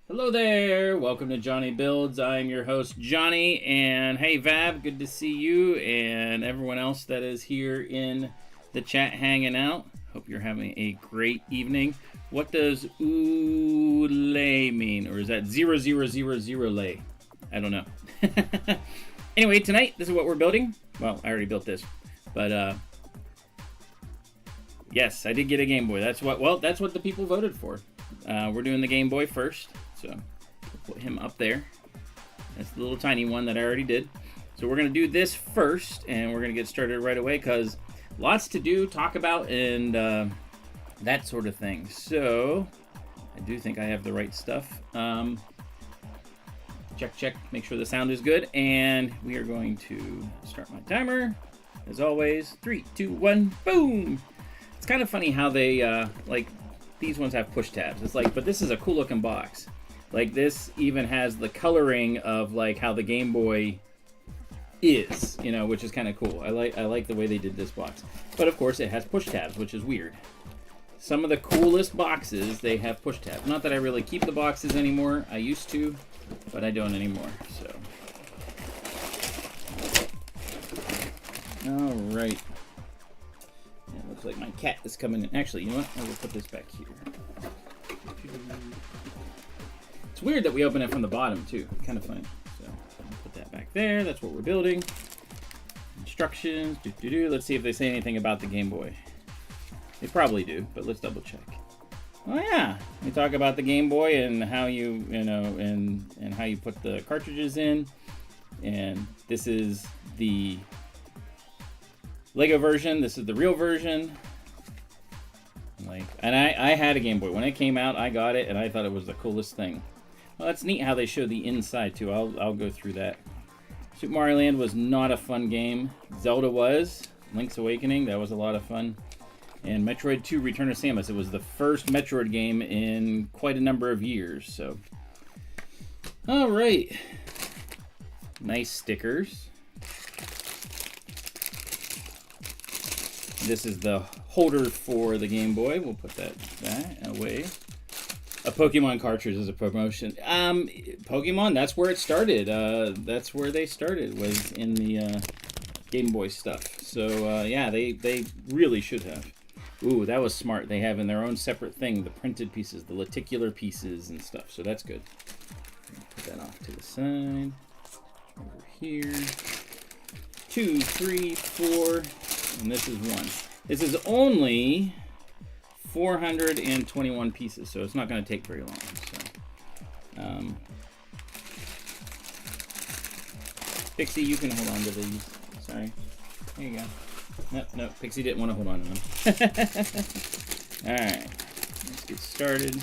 Hello there, welcome to JonnyBuildz. I'm your host, Johnny, and hey Vab, good to see you, and everyone else that is here in the chat hanging out. Hope you're having a great evening. What does oolay mean, or is that 0000 lay? I don't know. Anyway, tonight, this is what we're building. Well, I already built this, but yes, I did get a Game Boy. That's what the people voted for. We're doing the Game Boy first. So we'll put him up there. That's the little tiny one that I already did. So we're going to do this first, and we're going to get started right away because lots to do, talk about, and that sort of thing. So I do think I have the right stuff. Check, make sure the sound is good. And we are going to start my timer. As always, 3, 2, 1, boom! It's kind of funny how they, like, these ones have push tabs. It's like, but this is a cool looking box. Like, this even has the coloring of like how the Game Boy is, you know, which is kind of cool. I like the way they did this box. But of course it has push tabs, which is weird. Some of the coolest boxes, they have push tabs. Not that I really keep the boxes anymore. I used to, but I don't anymore. So all right. It looks like my cat is coming in. Actually, you know what? I will put this back here. It's weird that we open it from the bottom, too. Kind of funny. So, I'll put that back there. That's what we're building. Instructions. Let's see if they say anything about the Game Boy. They probably do, but let's double check. Oh, yeah. We talk about the Game Boy and how you know, and how you put the cartridges in. And this is the Lego version. This is the real version. Like, and I had a Game Boy when it came out. I got it, and I thought it was the coolest thing. Well, that's neat how they show the inside too. I'll go through that. Super Mario Land was not a fun game. Zelda was. Link's Awakening, that was a lot of fun. And Metroid 2: Return of Samus. It was the first Metroid game in quite a number of years. So, all right. Nice stickers. This is the holder for the Game Boy. We'll put that away. A Pokemon cartridge is a promotion. Pokemon, that's where it started. That's where they started, was in the Game Boy stuff. So, yeah, they really should have. Ooh, that was smart. They have in their own separate thing the printed pieces, the lenticular pieces and stuff. So that's good. Put that off to the side. Over here. 2, 3, 4. And this is 1. This is only 421 pieces, so it's not going to take very long. So, Pixie, you can hold on to these. Sorry. There you go. No, Pixie didn't want to hold on to them. All right, let's get started.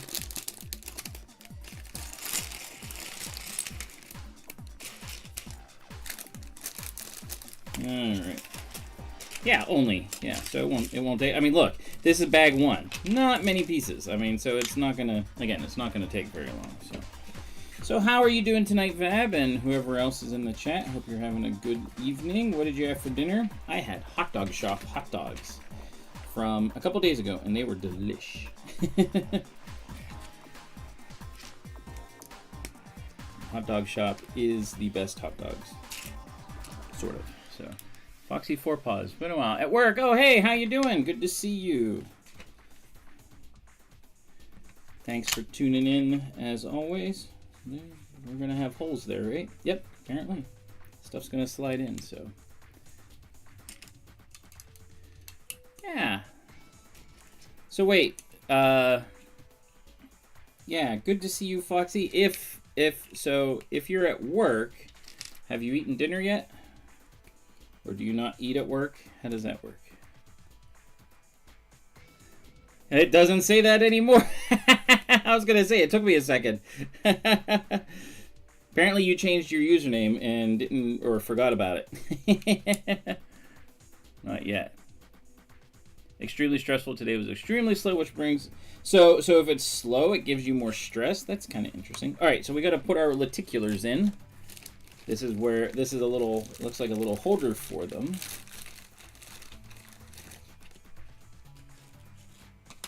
All right. Yeah, only. Yeah, so it won't take. I mean, look, this is bag 1. Not many pieces. I mean, so it's not gonna. Again, it's not gonna take very long. So how are you doing tonight, Vab, and whoever else is in the chat? Hope you're having a good evening. What did you have for dinner? I had Hot Dog Shop hot dogs from a couple days ago, and they were delish. Hot Dog Shop is the best hot dogs, sort of. So. Foxy Four Paws, been a while. At work, oh hey, how you doing? Good to see you. Thanks for tuning in, as always. We're gonna have holes there, right? Yep, apparently. Stuff's gonna slide in, so. Yeah. So wait, yeah, good to see you, Foxy. If you're at work, have you eaten dinner yet? Or do you not eat at work? How does that work? It doesn't say that anymore. I was going to say, it took me a second. Apparently you changed your username and didn't, or forgot about it. Not yet. Extremely stressful today was extremely slow, which brings... So if it's slow, it gives you more stress. That's kind of interesting. All right, so we got to put our lenticulars in. This is where, this is a little, looks like a little holder for them.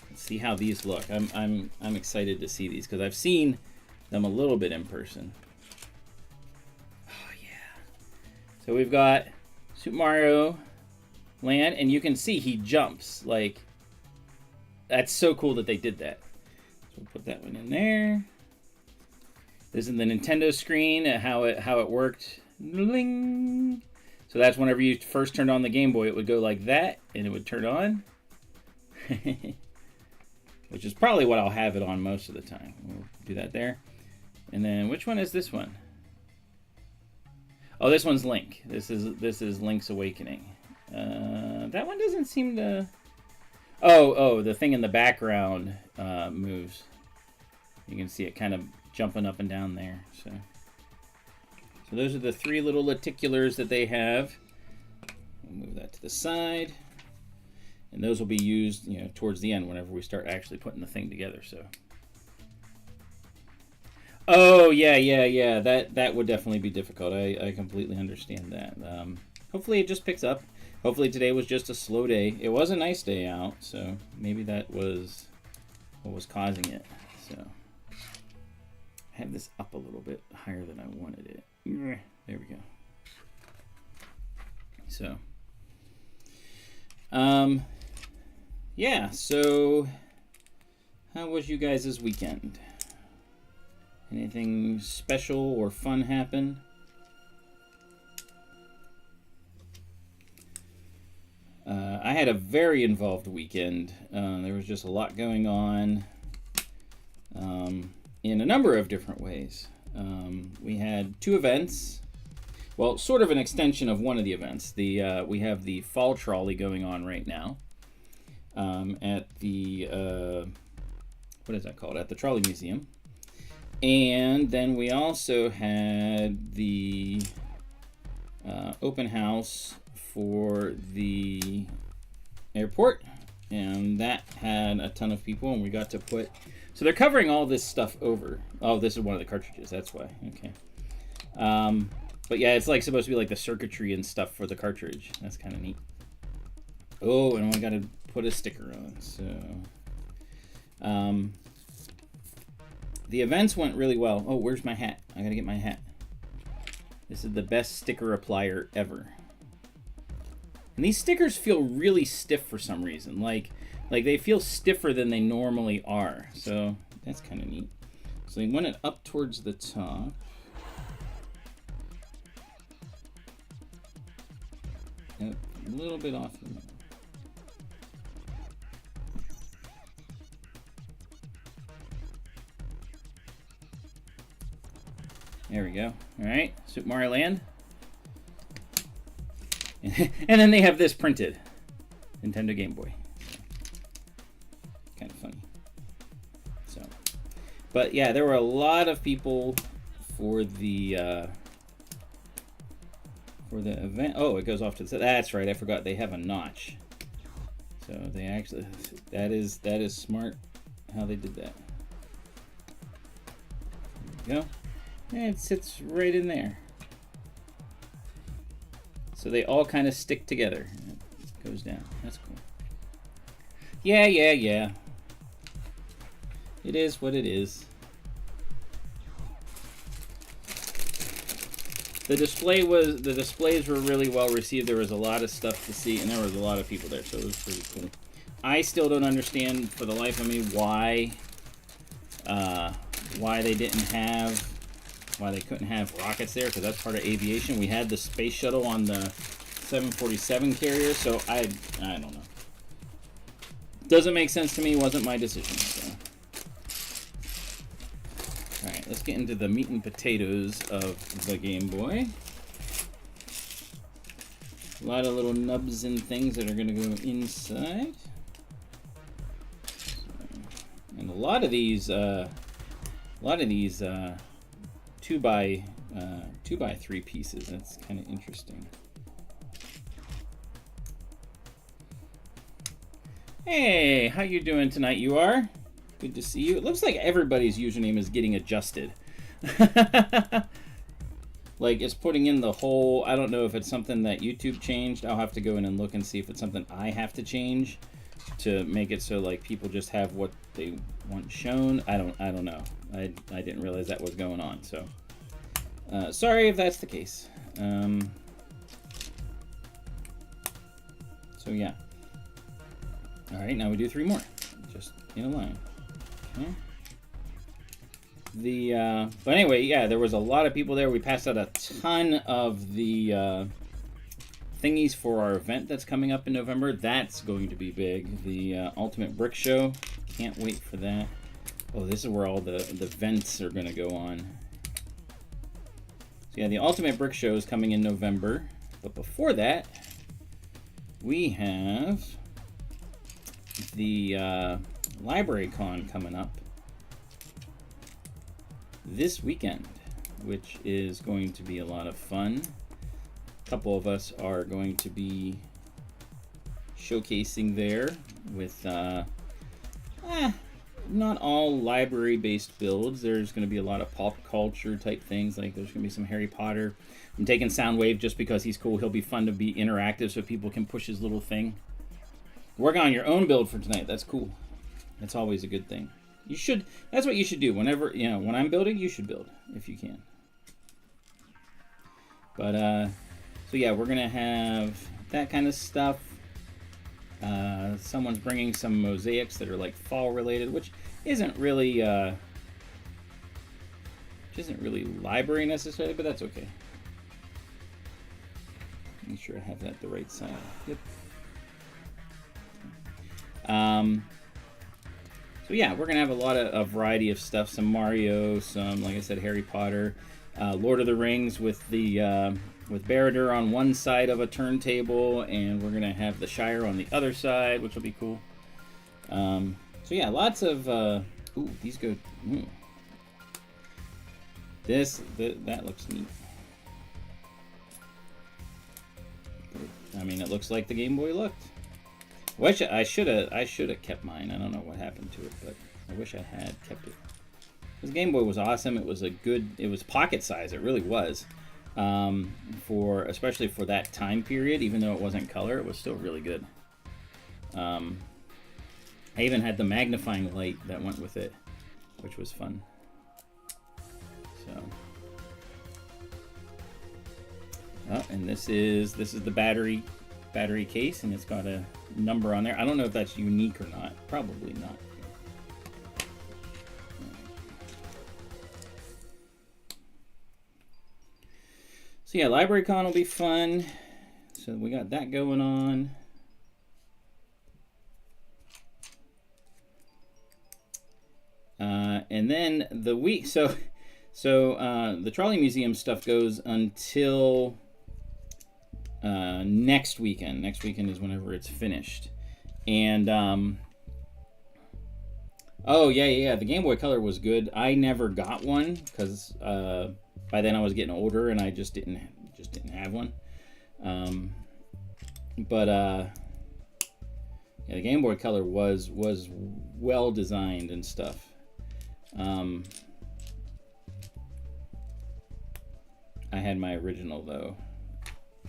Let's see how these look. I'm excited to see these because I've seen them a little bit in person. Oh, yeah. So we've got Super Mario Land, and you can see he jumps. Like, that's so cool that they did that. So we'll put that one in there. This is the Nintendo screen, how it worked. Bling. So that's whenever you first turned on the Game Boy, it would go like that, and it would turn on. Which is probably what I'll have it on most of the time. We'll do that there. And then, which one is this one? Oh, this one's Link. This is Link's Awakening. That one doesn't seem to... Oh, the thing in the background moves. You can see it kind of jumping up and down there. So those are the 3 little lenticulars that they have. We'll move that to the side. And those will be used, you know, towards the end whenever we start actually putting the thing together. So. Oh, yeah. That would definitely be difficult. I completely understand that. Hopefully it just picks up. Hopefully today was just a slow day. It was a nice day out, so maybe that was what was causing it. So I have this up a little bit higher than I wanted it. There we go. So, yeah, so how was you guys' weekend? Anything special or fun happen? I had a very involved weekend. There was just a lot going on in a number of different ways. We had 2 events. Well, sort of an extension of one of the events. We have the fall trolley going on right now at the, what is that called? At the Trolley Museum. And then we also had the open house for the airport, and that had a ton of people, and we got to put... So they're covering all this stuff over. Oh, this is one of the cartridges, that's why. Okay. But yeah, it's like supposed to be like the circuitry and stuff for the cartridge. That's kind of neat. Oh, and we got to put a sticker on. So, the events went really well. Oh, where's my hat? I got to get my hat. This is the best sticker applier ever. And these stickers feel really stiff for some reason. Like they feel stiffer than they normally are. So that's kind of neat. So we want it up towards the top. A little bit off the middle. There we go. All right, Super Mario Land. And then they have this printed. Nintendo Gameboy. Kind of funny. So, but yeah, there were a lot of people for the event. Oh, it goes off to the side. That's right. I forgot they have a notch. So they actually, that is smart how they did that. There we go. And it sits right in there. So they all kind of stick together. It goes down. That's cool. Yeah. It is what it is. The displays were really well received. There was a lot of stuff to see, and there was a lot of people there, so it was pretty cool. I still don't understand, for the life of me, why they couldn't have rockets there, because that's part of aviation. We had the space shuttle on the 747 carrier, so I don't know. Doesn't make sense to me. Wasn't my decision. So. All right, let's get into the meat and potatoes of the Game Boy. A lot of little nubs and things that are going to go inside. And a lot of these 2 by 3 pieces. That's kind of interesting. Hey, how you doing tonight? You are? Good to see you. It looks like everybody's username is getting adjusted. Like it's putting in the whole, I don't know if it's something that YouTube changed. I'll have to go in and look and see if it's something I have to change. to make it so like people just have what they want shown. I don't know. I didn't realize that was going on. So sorry if that's the case. So yeah. All right, now we do 3 more, just in a line. Okay. But anyway, yeah, there was a lot of people there. We passed out a ton of the thingies for our event that's coming up in November. That's going to be big. The Ultimate Brick Show. Can't wait for that. Oh, this is where all the vents are going to go on. So yeah, the Ultimate Brick Show is coming in November. But before that, we have the Library Con coming up this weekend, which is going to be a lot of fun. A couple of us are going to be showcasing there with not all library-based builds. There's going to be a lot of pop culture type things, like there's going to be some Harry Potter. I'm taking Soundwave just because he's cool. He'll be fun to be interactive so people can push his little thing. Work on your own build for tonight. That's cool. That's always a good thing. You should. That's what you should do. Whenever, you know, when I'm building, you should build if you can. But so yeah, we're gonna have that kind of stuff. Someone's bringing some mosaics that are like fall related, which isn't really library necessarily, but that's okay. Make sure I have that the right side. Yep. So yeah, we're gonna have a variety of stuff. Some Mario, some, like I said, Harry Potter, Lord of the Rings with the with Barad-dûr on one side of a turntable, and we're gonna have the Shire on the other side, which will be cool. So yeah, lots of ooh, these go. That looks neat. I mean, it looks like the Game Boy looked. Wish I should have kept mine. I don't know what happened to it, but I wish I had kept it. This Game Boy was awesome. It was it was pocket size. It really was. Especially for that time period, even though it wasn't color, it was still really good. I even had the magnifying light that went with it, which was fun. So, oh, and this is the battery case, and it's got a number on there. I don't know if that's unique or not. Probably not. So yeah, LibraryCon will be fun. So we got that going on. And then the week, so the Trolley Museum stuff goes until next weekend. Next weekend is whenever it's finished. And oh yeah, the Game Boy Color was good. I never got one because by then I was getting older and I just didn't have one. Yeah, the Game Boy Color was well designed and stuff. I had my original though,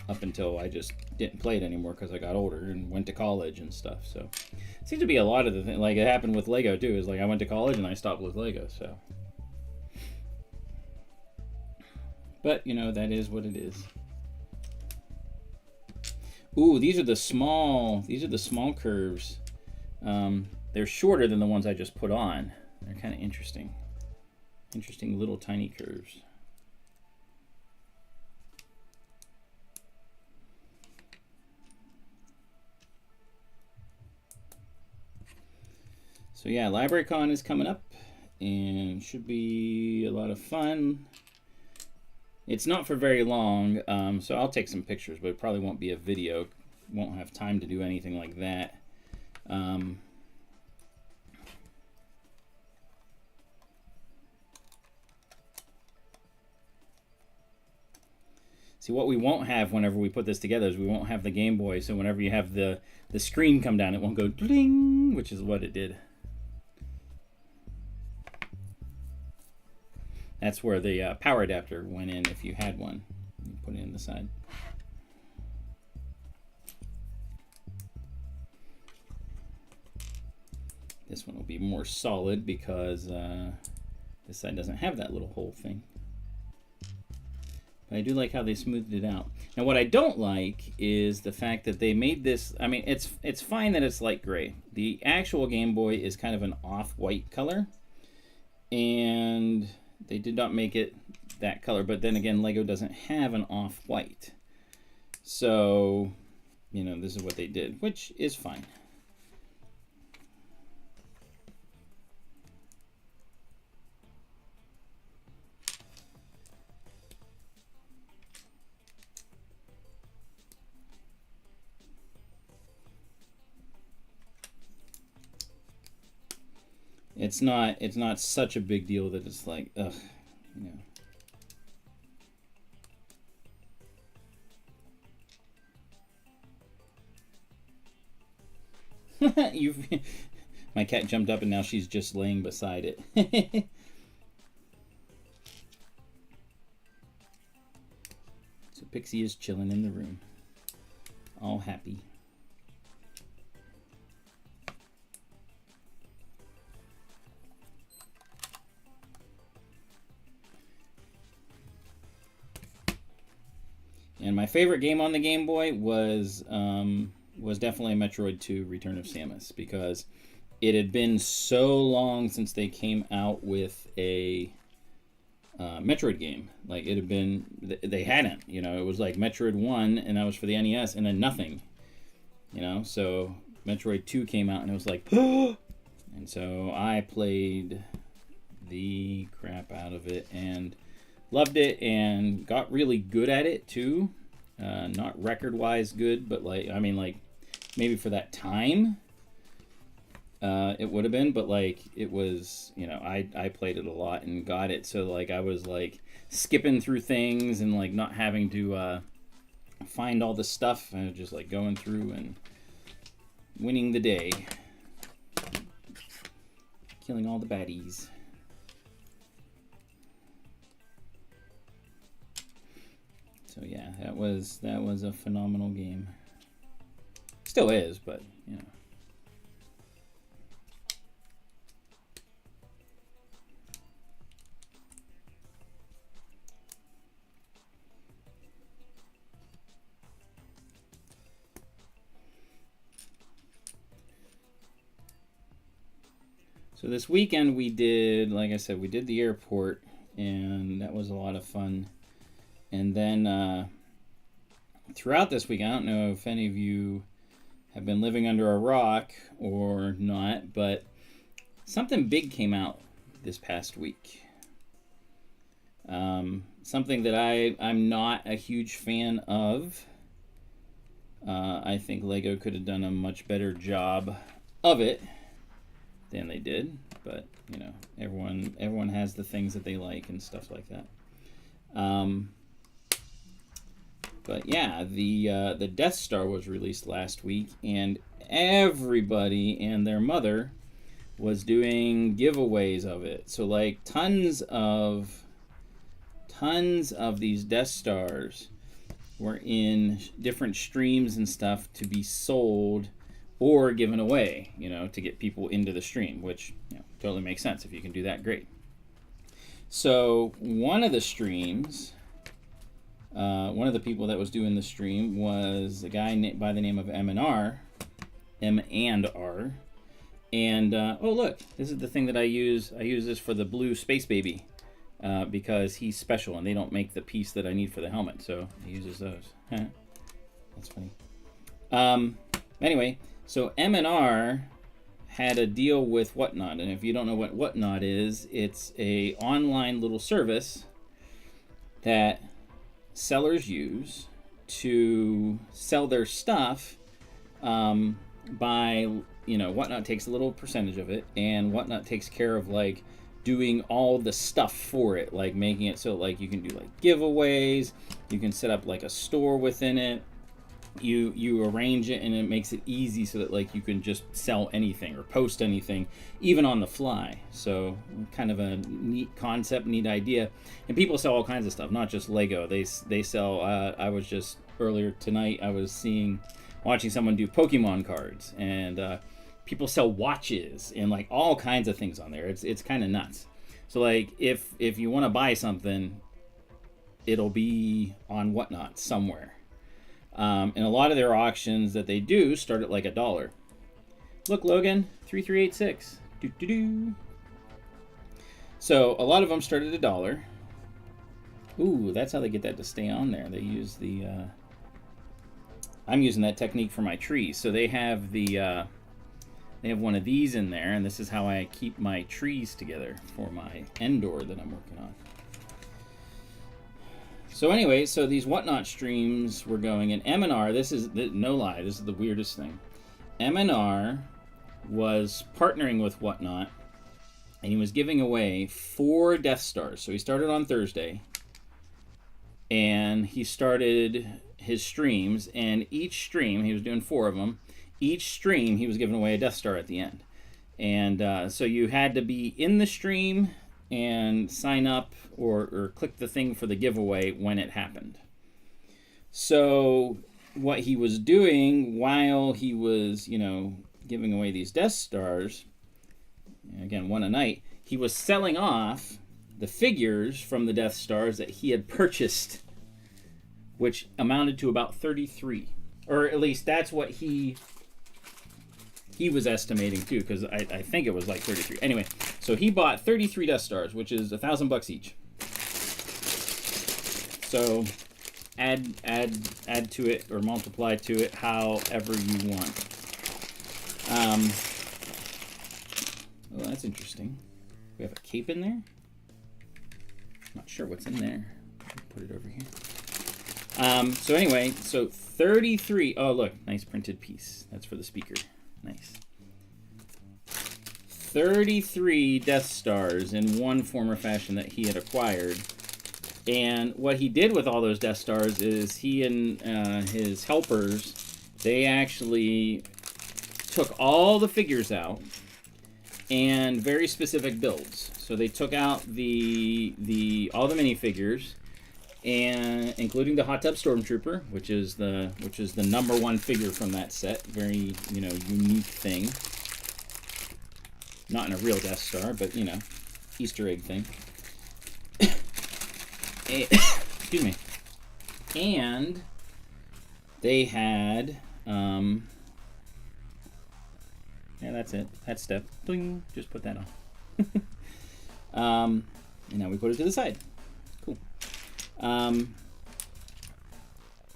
up until I just didn't play it anymore because I got older and went to college and stuff. So it seems to be a lot of the things, like it happened with Lego too, is like I went to college and I stopped with Lego. So, but you know, that is what it is. Ooh, these are the small curves. They're shorter than the ones I just put on. They're kind of interesting. Interesting little tiny curves. So yeah, LibraryCon is coming up and should be a lot of fun. It's not for very long, so I'll take some pictures, but it probably won't be a video. Won't have time to do anything like that. See, what we won't have whenever we put this together is we won't have the Game Boy, so whenever you have the screen come down, it won't go ding, which is what it did. That's where the power adapter went in if you had one. You put it in the side. This one will be more solid because this side doesn't have that little hole thing. But I do like how they smoothed it out. Now what I don't like is the fact that they made this, I mean, it's fine that it's light gray. The actual Game Boy is kind of an off-white color. And they did not make it that color. But then again, Lego doesn't have an off-white. So, you know, this is what they did, which is fine. It's not such a big deal that it's like, ugh, you know. My cat jumped up and now she's just laying beside it. So Pixie is chilling in the room, all happy. And my favorite game on the Game Boy was definitely Metroid 2: Return of Samus, because it had been so long since they came out with a Metroid game. Like, it had been, they hadn't, you know, it was like Metroid 1, and that was for the NES, and then nothing, you know. So Metroid 2 came out, and it was like, and so I played the crap out of it, and loved it, and got really good at it too. Not record-wise good, but like, I mean, like, maybe for that time, it would have been, but like, it was, you know, I played it a lot and got it, so like, I was like skipping through things and like not having to find all the stuff, and just like going through and winning the day, killing all the baddies. So yeah, that was a phenomenal game. Still is, but you know. So this weekend we did, like I said, we did the airport, and that was a lot of fun. And then throughout this week, I don't know if any of you have been living under a rock or not, but something big came out this past week. Something that I'm not a huge fan of. I think Lego could have done a much better job of it than they did, but you know, everyone has the things that they like and stuff like that. But yeah, the Death Star was released last week, and everybody and their mother was doing giveaways of it. So like tons of these Death Stars were in different streams and stuff to be sold or given away, you know, to get people into the stream, which, you know, totally makes sense. If you can do that, great. So one of the streams, one of the people that was doing the stream was a guy by the name of M&R. And oh look, this is the thing that I use. I use this for the blue Space Baby because he's special, and they don't make the piece that I need for the helmet, so he uses those. That's funny. Anyway, so M&R had a deal with Whatnot, and if you don't know what Whatnot is, it's a online little service that sellers use to sell their stuff by, you know, Whatnot takes a little percentage of it, and Whatnot takes care of like doing all the stuff for it, like making it so like you can do like giveaways, you can set up like a store within it, you arrange it, and it makes it easy so that like you can just sell anything or post anything even on the fly. So kind of a neat concept, neat idea. And people sell all kinds of stuff, not just Lego. They sell I was just earlier tonight I was watching someone do Pokemon cards, and people sell watches and like all kinds of things on there. It's kind of nuts. So like if you want to buy something, it'll be on Whatnot somewhere. And a lot of their auctions that they do start at like $1. Look, Logan, 3386. Doo-doo-doo. So a lot of them start at $1. Ooh, that's how they get that to stay on there. They use the... I'm using that technique for my trees. So they have the... they have one of these in there, and this is how I keep my trees together for my Endor that I'm working on. So anyway, so these Whatnot streams were going, and M&R, this is, no lie, this is the weirdest thing. M&R was partnering with Whatnot, and he was giving away 4 Death Stars. So he started on Thursday, and he started his streams, and each stream, he was doing 4 of them, each stream he was giving away a Death Star at the end. And so you had to be in the stream and sign up or click the thing for the giveaway when it happened. So what he was doing while he was, you know, giving away these Death Stars, again, one a night, he was selling off the figures from the Death Stars that he had purchased, which amounted to about 33. Or at least that's what he was estimating too, because I think it was like 33. Anyway, so he bought 33 Death Stars, which is $1,000 each. So add to it or multiply to it however you want. Oh, that's interesting. We have a cape in there. Not sure what's in there. Put it over here. So anyway, so 33. Oh, look, nice printed piece. That's for the speaker. Nice. 33 Death Stars in one form or fashion that he had acquired. And what he did with all those Death Stars is he and his helpers, they actually took all the figures out and very specific builds. So they took out all the minifigures, and including the Hot Tub Stormtrooper, which is the #1 figure from that set. Very, you know, unique thing. Not in a real Death Star, but, you know, Easter egg thing. Excuse me. And they had, yeah, that's it. That step. Bling. Just put that on. And now we put it to the side. Cool. And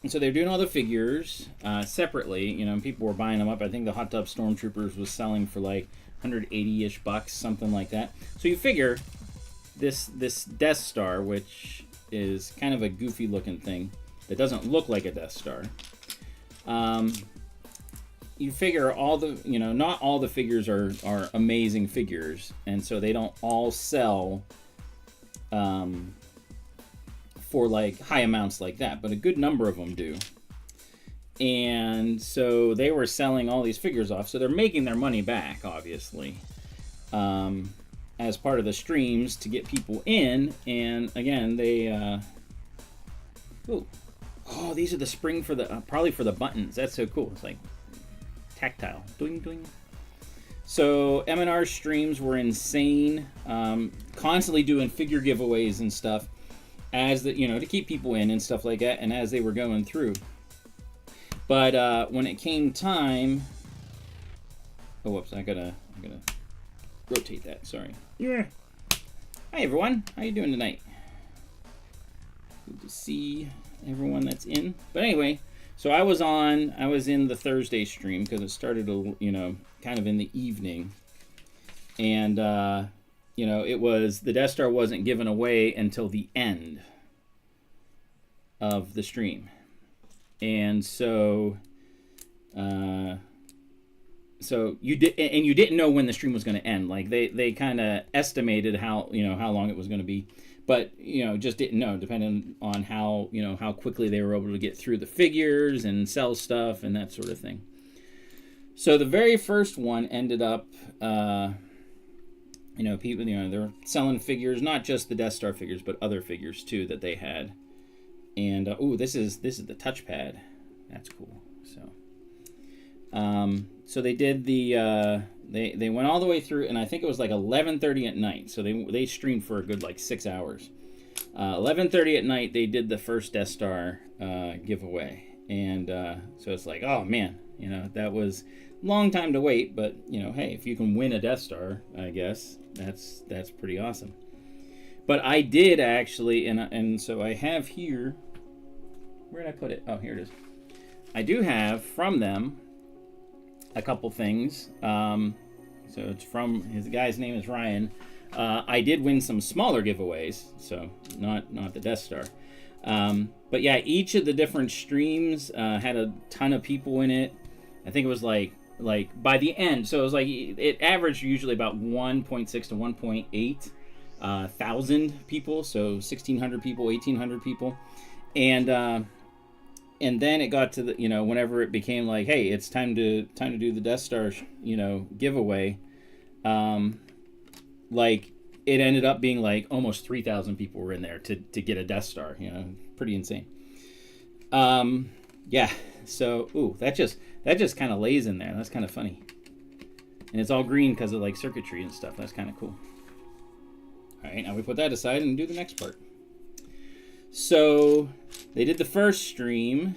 so they're doing all the figures separately. You know, and people were buying them up. I think the Hot Tub Stormtroopers was selling for like 180-ish bucks, something like that. So you figure this Death Star, which is kind of a goofy looking thing that doesn't look like a Death Star. You figure all the, you know, not all the figures are amazing figures, and so they don't all sell for like high amounts like that, but a good number of them do. And so they were selling all these figures off, so they're making their money back, obviously, as part of the streams to get people in. And again, they oh, these are the spring for the probably for the buttons. That's so cool. It's like tactile. Doing doing. So M&R streams were insane, constantly doing figure giveaways and stuff, as the, you know, to keep people in and stuff like that, and as they were going through. But when it came time, oh whoops, I gotta rotate that. Sorry. Yeah. Hi everyone, how you doing tonight? Good to see everyone that's in. But anyway, so I was in the Thursday stream because it started, you know, kind of in the evening, and you know, it was, the Death Star wasn't given away until the end of the stream. And so you didn't know when the stream was going to end. Like they kind of estimated how long it was going to be, but you know, just didn't know, depending on how, you know, how quickly they were able to get through the figures and sell stuff and that sort of thing. So the very first one ended up, you know, people, you know, they're selling figures, not just the Death Star figures, but other figures too that they had. And oh, this is the touchpad. That's cool. So So they did the they went all the way through, and I think it was like 11:30 at night. So they streamed for a good like 6 hours. 11:30 at night, they did the first Death Star giveaway, and so it's like, oh man, you know, that was a long time to wait, but you know, hey, if you can win a Death Star, I guess that's pretty awesome. But I did actually, and so I have here. Where did I put it? Oh, here it is. I do have from them a couple things. So it's from his guy's name is Ryan. I did win some smaller giveaways, so not the Death Star. But yeah, each of the different streams had a ton of people in it. I think it was like by the end, so it was like it averaged usually about 1.6 to 1.8 thousand people, so 1,600 people, 1,800 people, and then it got to the, you know, whenever it became like, hey, it's time to do the Death Star, you know, giveaway. Like it ended up being like almost 3,000 people were in there to get a Death Star. You know, pretty insane. Yeah. So, ooh, that just kind of lays in there. That's kind of funny. And it's all green because of like circuitry and stuff. That's kind of cool. All right, now we put that aside and do the next part. So they did the first stream.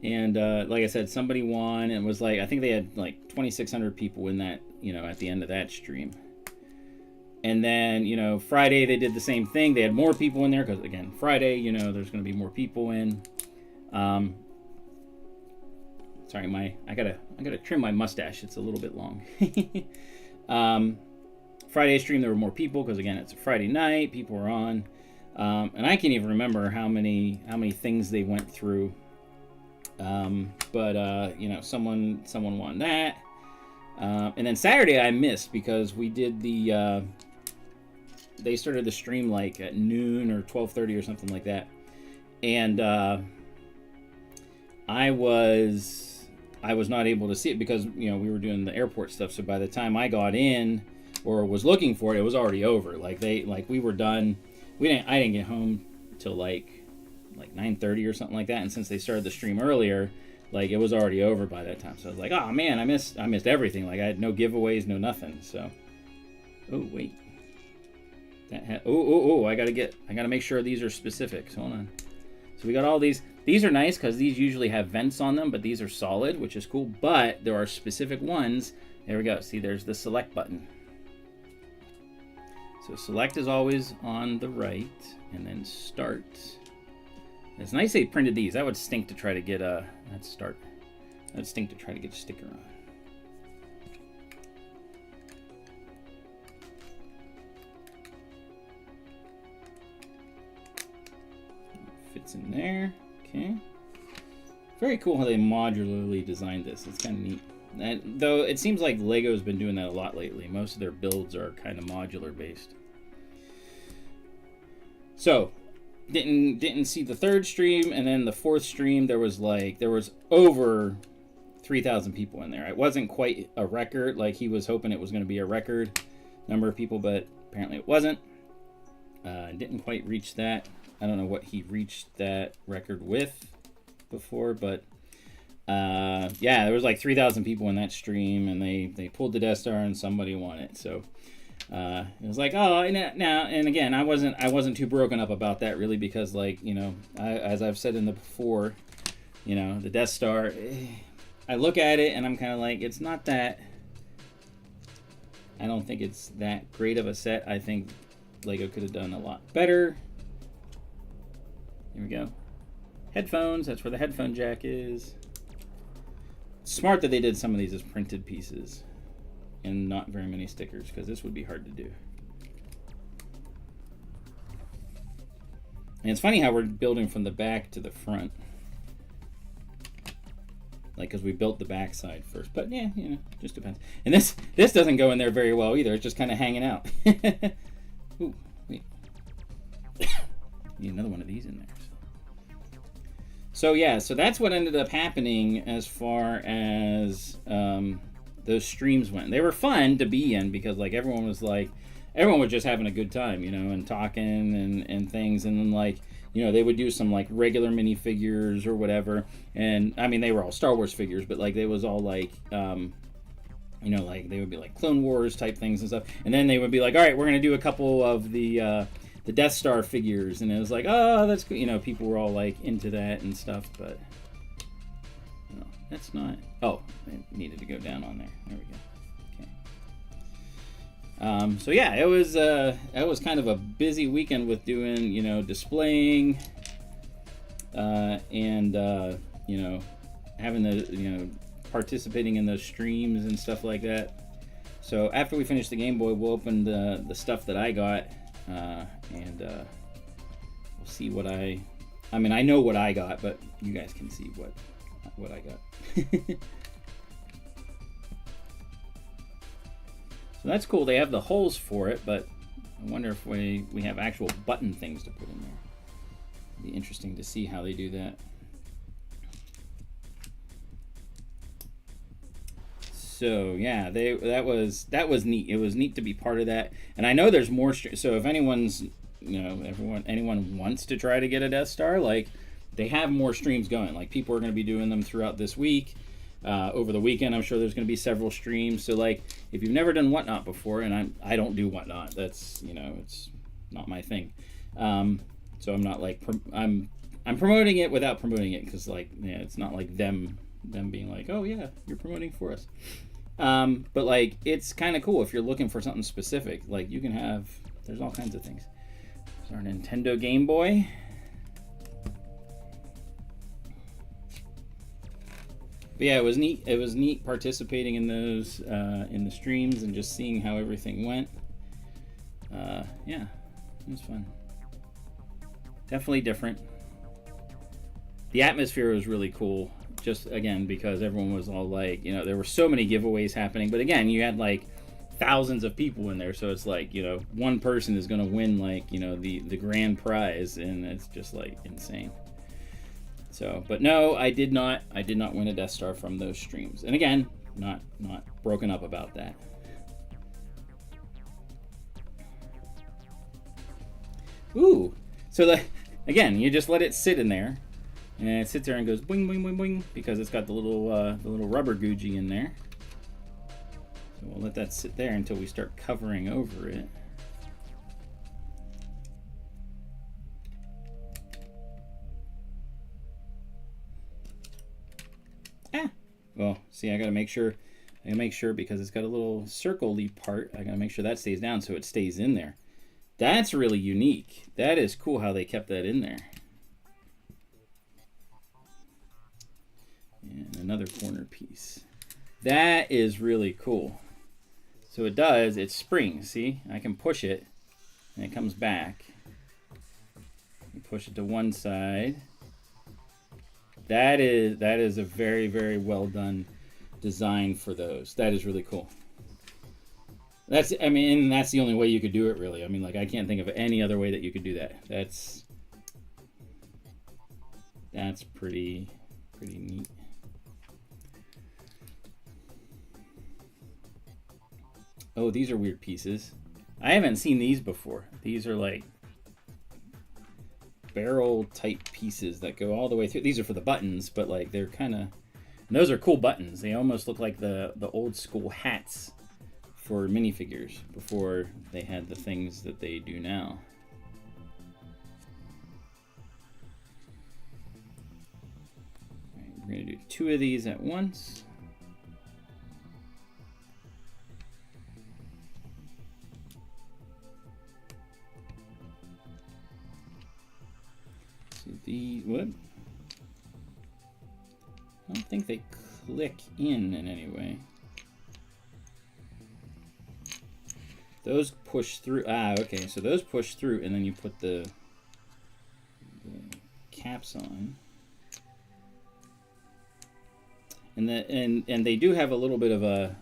And like I said, somebody won, and it was like, I think they had like 2,600 people in that, you know, at the end of that stream. And then, you know, Friday they did the same thing. They had more people in there because, again, Friday, you know, there's going to be more people in. Sorry, I gotta trim my mustache. It's a little bit long. Friday stream there were more people because, again, it's a Friday night. People were on, and I can't even remember how many things they went through. But you know, someone won that. And then Saturday I missed because we did the they started the stream like at noon or 12:30 or something like that, and I was not able to see it because, you know, we were doing the airport stuff. So by the time I got in or was looking for it, it was already over. Like we were done. I didn't get home till like 9:30 or something like that. And since they started the stream earlier, like it was already over by that time. So I was like, oh man, I missed everything. Like I had no giveaways, no nothing. So, oh wait, I gotta make sure these are specific. So hold on. So we got all these. These are nice because these usually have vents on them, but these are solid, which is cool. But there are specific ones. There we go. See, there's the select button. So select is always on the right, and then start. It's nice they printed these. That would stink to try to get a. Let's start. That'd stink to try to get a sticker on. Fits in there. Okay. Very cool how they modularly designed this. It's kind of neat. And, though it seems like Lego's been doing that a lot lately. Most of their builds are kind of modular based. So, didn't see the third stream, and then the fourth stream there was over 3,000 people in there. It wasn't quite a record. Like he was hoping it was going to be a record number of people, but apparently it wasn't. Didn't quite reach that. I don't know what he reached that record with before, but yeah, there was like 3,000 people in that stream, and they pulled the Death Star, and somebody won it. So it was like, oh, and again, I wasn't too broken up about that really, because like, you know, as I've said in the before, you know, the Death Star, I look at it and I'm kind of like, it's not that. I don't think it's that great of a set. I think Lego could have done a lot better. Here we go. Headphones, that's where the headphone jack is. Smart that they did some of these as printed pieces and not very many stickers, because this would be hard to do. And it's funny how we're building from the back to the front. Like, because we built the back side first. But yeah, you know, just depends. And this doesn't go in there very well either. It's just kind of hanging out. Ooh, wait. Need another one of these in there. So yeah, so that's what ended up happening as far as those streams went. They were fun to be in because like everyone was just having a good time, you know, and talking and things. And then like, you know, they would do some like regular minifigures or whatever. And I mean, they were all Star Wars figures, but like they was all like, you know, like they would be like Clone Wars type things and stuff. And then they would be like, all right, we're gonna do a couple of the Death Star figures, and it was like, oh, that's good. You know, people were all like into that and stuff, but no, that's not. Oh, it needed to go down on there. There we go. Okay. So yeah, it was kind of a busy weekend with doing, you know, displaying, and you know, having the, you know, participating in those streams and stuff like that. So after we finish the Game Boy, we'll open the stuff that I got, and we'll see what I mean, I know what I got, but you guys can see what I got. So that's cool. They have the holes for it, but I wonder if we have actual button things to put in there. It'd be interesting to see how they do that. So yeah, that was neat. It was neat to be part of that. And I know there's more. So if anyone's, you know, anyone wants to try to get a Death Star, like they have more streams going. Like people are going to be doing them throughout this week. Over the weekend, I'm sure there's going to be several streams. So like, if you've never done Whatnot before, and I don't do Whatnot, that's, you know, it's not my thing. So I'm not like I'm promoting it without promoting it, because like, yeah, it's not like them being like, oh yeah, you're promoting for us. But like, it's kind of cool if you're looking for something specific. Like you can have, there's all kinds of things. There's our Nintendo Game Boy. But yeah, it was neat. It was neat participating in those, in the streams, and just seeing how everything went. Yeah, it was fun. Definitely different. The atmosphere was really cool. Just again, because everyone was all like, you know, there were so many giveaways happening. But again, you had like thousands of people in there, so it's like, you know, one person is gonna win like, you know, the grand prize, and it's just like insane. So, but no, I did not win a Death Star from those streams. And again, not broken up about that. Ooh, so again, you just let it sit in there, and it sits there and goes boing, boing, boing, boing, because it's got the little rubber Gucci in there. So we'll let that sit there until we start covering over it. Well, see, I gotta make sure because it's got a little circle-y part. I gotta make sure that stays down so it stays in there. That's really unique. That is cool how they kept that in there. And another corner piece. That is really cool. So it springs. See, I can push it, and it comes back. You push it to one side. That is a very, very well done design for those. That is really cool. That's the only way you could do it, really. I mean, like, I can't think of any other way that you could do that. That's pretty neat. Oh, these are weird pieces. I haven't seen these before. These are like barrel type pieces that go all the way through. These are for the buttons, but like they're kind of, those are cool buttons. They almost look like the old school hats for minifigures before they had the things that they do now. All right, we're gonna do 2 of these at once. What? I don't think they click in any way. Those push through. Ah, okay. So those push through, and then you put the caps on. And they do have a little bit of a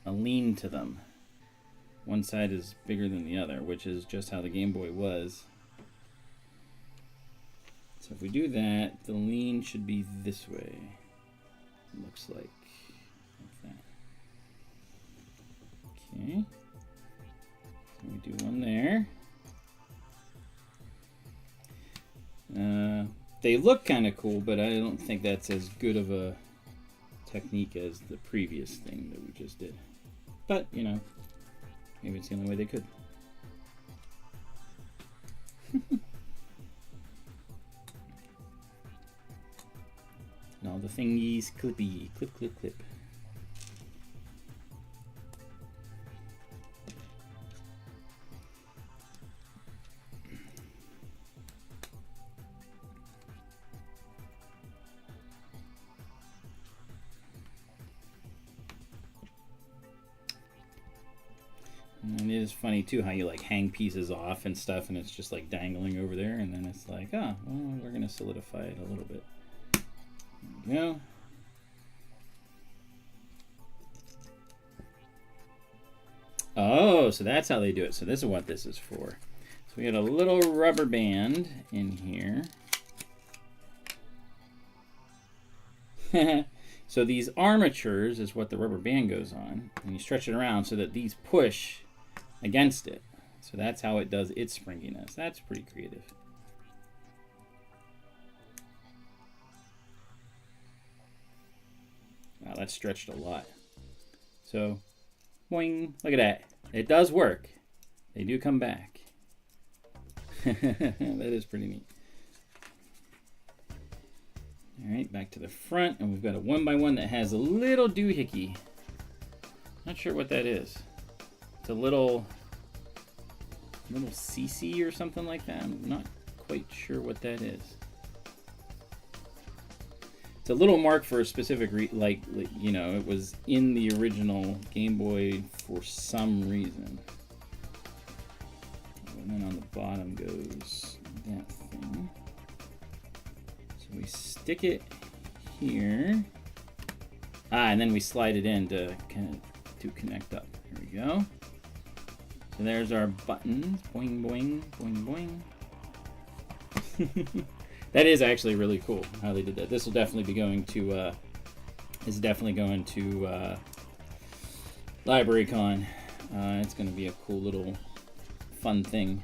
lean to them. One side is bigger than the other, which is just how the Game Boy was. So if we do that, the lean should be this way. It looks like that. Okay. So we do one there. They look kind of cool, but I don't think that's as good of a technique as the previous thing that we just did. But, you know, maybe it's the only way they could. And all the thingies clippy, clip, clip, clip. And it is funny too how you like hang pieces off and stuff, and it's just like dangling over there, and then it's like, oh, well, we're gonna solidify it a little bit. There we go. Oh, so that's how they do it. So this is what this is for. So we got a little rubber band in here. So these armatures is what the rubber band goes on, and you stretch it around so that these push against it. So that's how it does its springiness. That's pretty creative. Wow, that's stretched a lot. So, boing, look at that. It does work. They do come back. That is pretty neat. All right, back to the front, and we've got a 1x1 that has a little doohickey. Not sure what that is. It's a little CC or something like that. I'm not quite sure what that is. It's a little mark for a specific like you know, it was in the original Game Boy for some reason. And then on the bottom goes that thing. So we stick it here. And then we slide it in to connect up. Here we go. So there's our buttons. Boing, boing, boing, boing. That is actually really cool how they did that. This will definitely be going to, LibraryCon. It's going to be a cool little fun thing.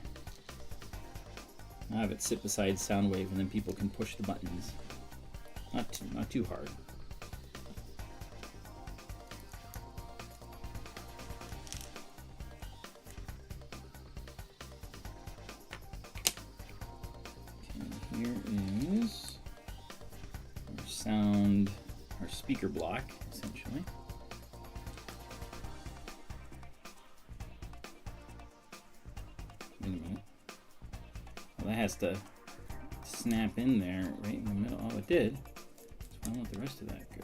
I'll have it sit beside Soundwave, and then people can push the buttons. Not too hard. Here is our sound, our speaker block, essentially. Wait a minute. Well, that has to snap in there right in the middle. Oh, it did. So I want the rest of that go.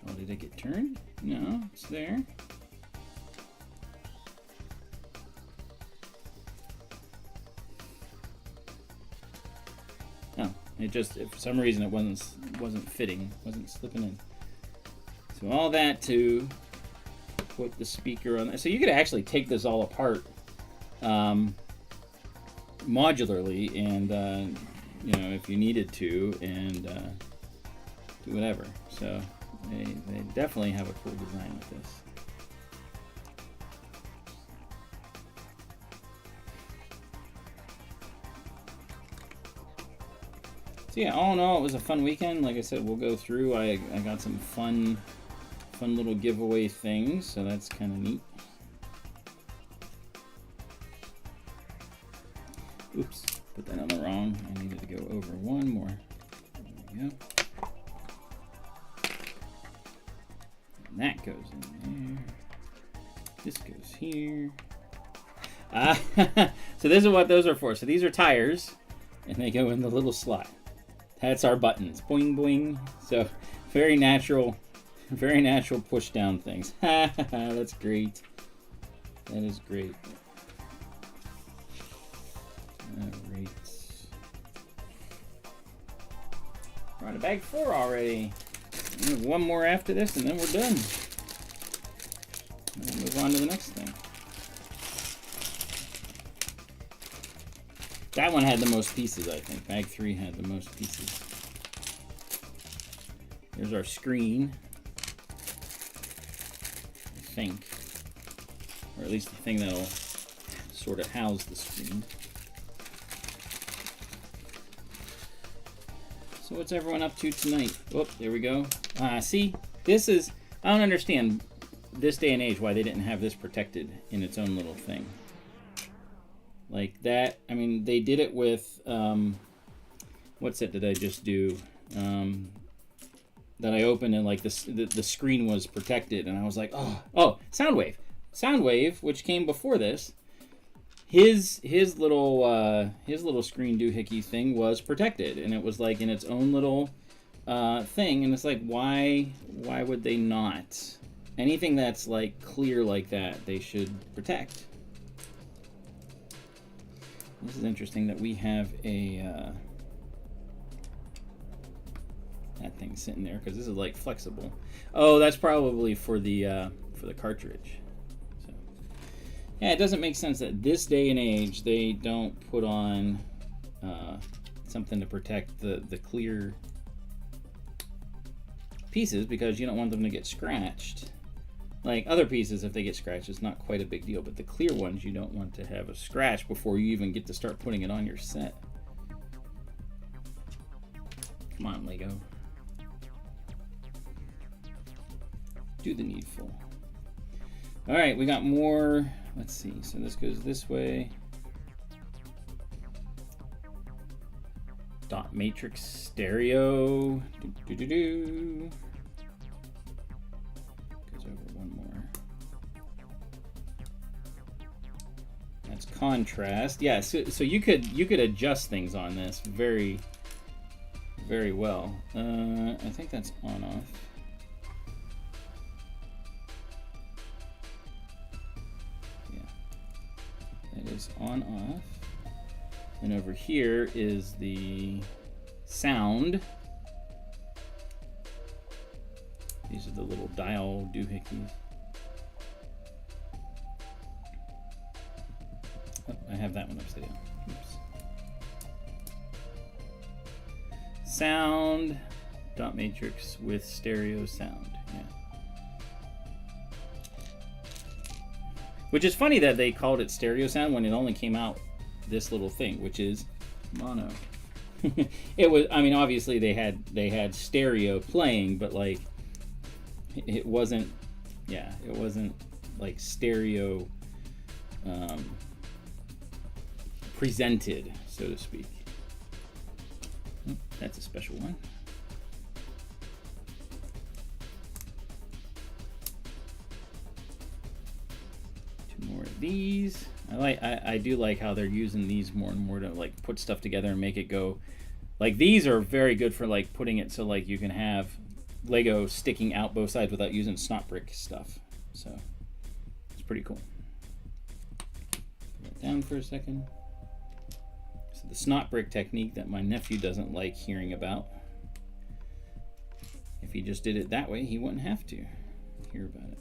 Oh, did it get turned? No, it's there. It just, for some reason, it wasn't fitting, wasn't slipping in. So all that to put the speaker on. So you could actually take this all apart modularly, and you know, if you needed to, and do whatever. So they definitely have a cool design with this. So yeah, all in all, it was a fun weekend. Like I said, we'll go through. I got some fun little giveaway things, so that's kind of neat. Oops, put that on the wrong. I needed to go over one more. There we go. And that goes in there. This goes here. So this is what those are for. So these are tires, and they go in the little slot. That's our buttons. Boing, boing. So very natural push down things. That's great. That is great. Alright. We're on to bag 4 already. One more after this, and then we're done. And we'll move on to the next thing. That one had the most pieces, I think. Bag 3 had the most pieces. There's our screen. I think. or at least the thing that'll sort of house the screen. So what's everyone up to tonight? Oh, there we go. See, this is, I don't understand this day and age why they didn't have this protected in its own little thing. Like that, I mean, they did it with, what set did I just do? That I opened and like the screen was protected, and I was like, oh, Soundwave. Soundwave, which came before this, his little screen doohickey thing was protected, and it was like in its own little thing, and it's like, why would they not? Anything that's like clear like that, they should protect. This is interesting that we have a that thing sitting there, because this is like flexible. Oh, that's probably for the cartridge. So yeah, it doesn't make sense that this day and age they don't put on something to protect the clear pieces, because you don't want them to get scratched. Like other pieces, if they get scratched, it's not quite a big deal, but the clear ones you don't want to have a scratch before you even get to start putting it on your set. Come on, Lego. Do the needful. All right, we got more. Let's see. So this goes this way. Dot matrix stereo. Goes over one more. That's contrast. Yeah. So you could adjust things on this very well. I think that's on off. It is on off, and over here is the sound. These are the little dial doohickeys. Oh, I have that one upside down. Oops. Sound dot matrix with stereo sound. Yeah. Which is funny that they called it stereo sound when it only came out this little thing, which is mono. It was, I mean, obviously they had stereo playing, but like it wasn't, yeah, it wasn't like stereo presented, so to speak. Oh, that's a special one. More of these. I do like how they're using these more and more to like put stuff together and make it go. Like these are very good for like putting it so like you can have Lego sticking out both sides without using snot brick stuff. So it's pretty cool. Put that down for a second. So the snot brick technique that my nephew doesn't like hearing about. If he just did it that way, he wouldn't have to hear about it.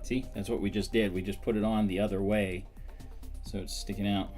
See, that's what we just did. We just put it on the other way, so it's sticking out.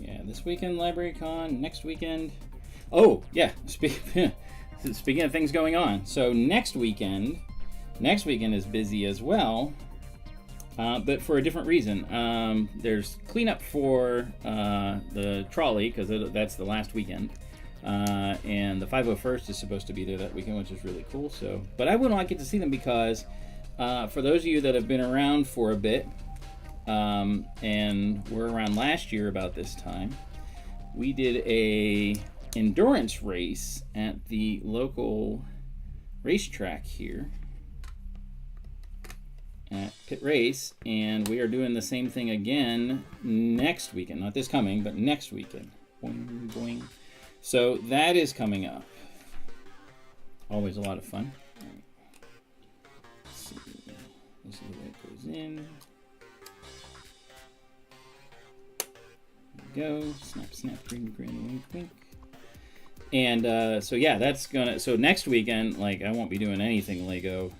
Yeah, this weekend LibraryCon, next weekend. Oh, yeah, speaking of things going on. So next weekend is busy as well, but for a different reason. There's cleanup for the trolley, because that's the last weekend. And the 501st is supposed to be there that weekend, which is really cool. So, but I would not get to see them because for those of you that have been around for a bit, and were around last year about this time, we did a endurance race at the local racetrack here at Pit Race, and we are doing the same thing again next weekend. Not this coming, but next weekend. Boing, boing. So that is coming up. Always a lot of fun. All right. Let's see. This is the way it goes in. There we go. Snap, snap, grin, grin, wink, wink. And so yeah, that's gonna. So next weekend, like, I won't be doing anything Lego.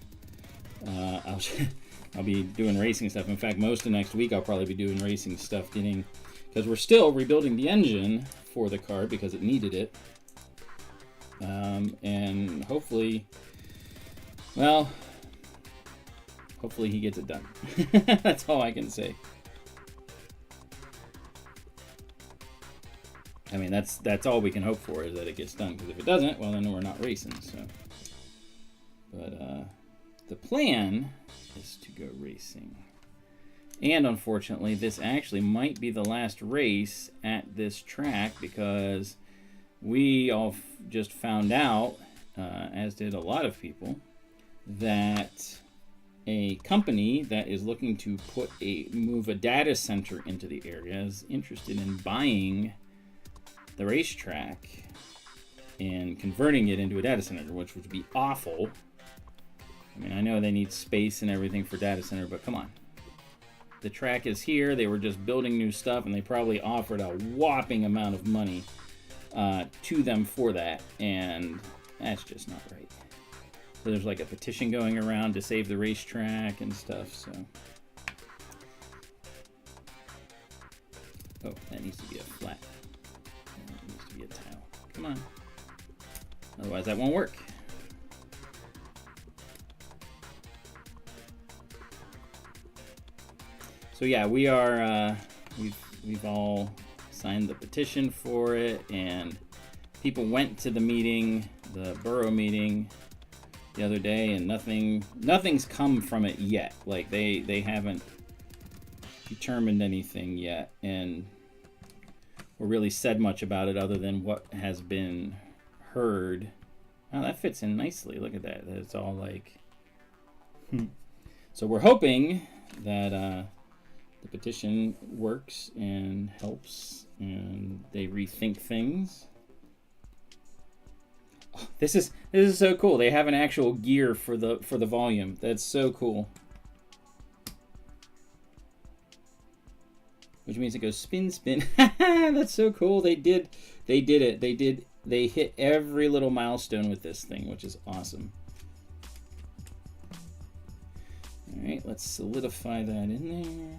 I'll be doing racing stuff. In fact, most of next week I'll probably be doing racing stuff, because we're still rebuilding the engine for the car because it needed it. And hopefully, well, hopefully he gets it done. That's all I can say. I mean, that's all we can hope for, is that it gets done. Because if it doesn't, well, then we're not racing. So, but the plan is to go racing. And unfortunately, this actually might be the last race at this track, because we all just found out, as did a lot of people, that a company that is looking to move a data center into the area is interested in buying the racetrack and converting it into a data center, which would be awful. I mean, I know they need space and everything for data center, but come on. The track is here. They were just building new stuff, and they probably offered a whopping amount of money to them for that, and that's just not right. So there's like a petition going around to save the racetrack and stuff, so. Oh, that needs to be a flat. That needs to be a tile. Come on. Otherwise that won't work. So yeah, we are, we've all signed the petition for it, and people went to the meeting, the borough meeting the other day, and nothing's come from it yet. Like, they haven't determined anything yet, and or really said much about it other than what has been heard. Oh, that fits in nicely. Look at that. It's all like... So we're hoping that the petition works and helps, and they rethink things. Oh, this is so cool. They have an actual gear for the volume. That's so cool. Which means it goes spin, spin. That's so cool. They did it. They hit every little milestone with this thing, which is awesome. All right, let's solidify that in there.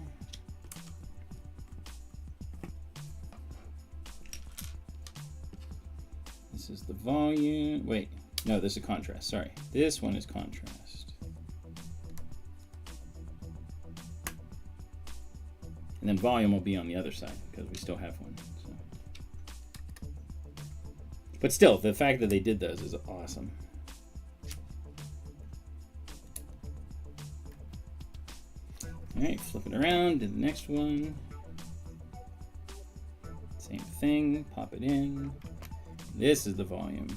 This is the volume. Wait, no, this is contrast. Sorry, this one is contrast. And then volume will be on the other side because we still have one. So. But still, the fact that they did those is awesome. All right, flip it around to the next one. Same thing, pop it in. This is the volume.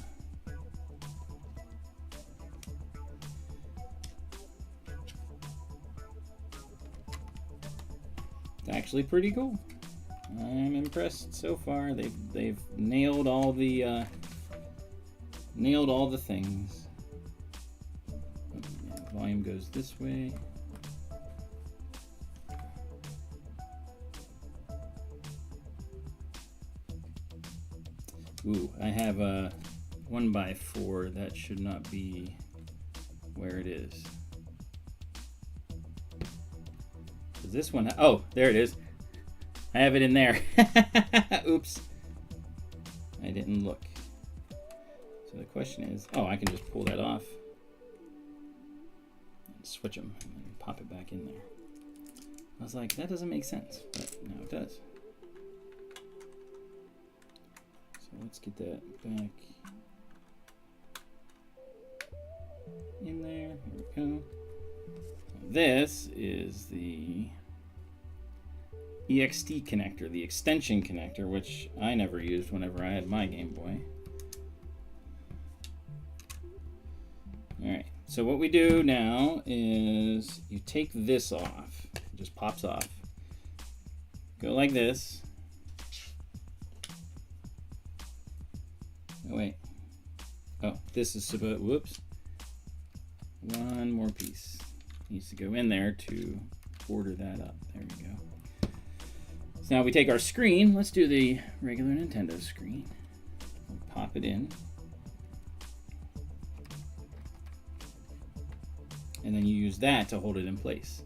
It's actually pretty cool. I'm impressed so far. They've nailed all the things. Volume goes this way. Ooh, I have a 1x4 that should not be where it is. Is this one? Oh, there it is. I have it in there. Oops. I didn't look. So the question is, oh, I can just pull that off and switch them and then pop it back in there. I was like, that doesn't make sense, but now it does. Let's get that back in there. Here we go. This is the EXT connector, the extension connector, which I never used whenever I had my Game Boy. Alright, so what we do now is you take this off. It just pops off. Go like this. Oh, wait. Oh, this is supposed, whoops. One more piece. Needs to go in there to border that up. There we go. So now we take our screen. Let's do the regular Nintendo screen. We'll pop it in. And then you use that to hold it in place.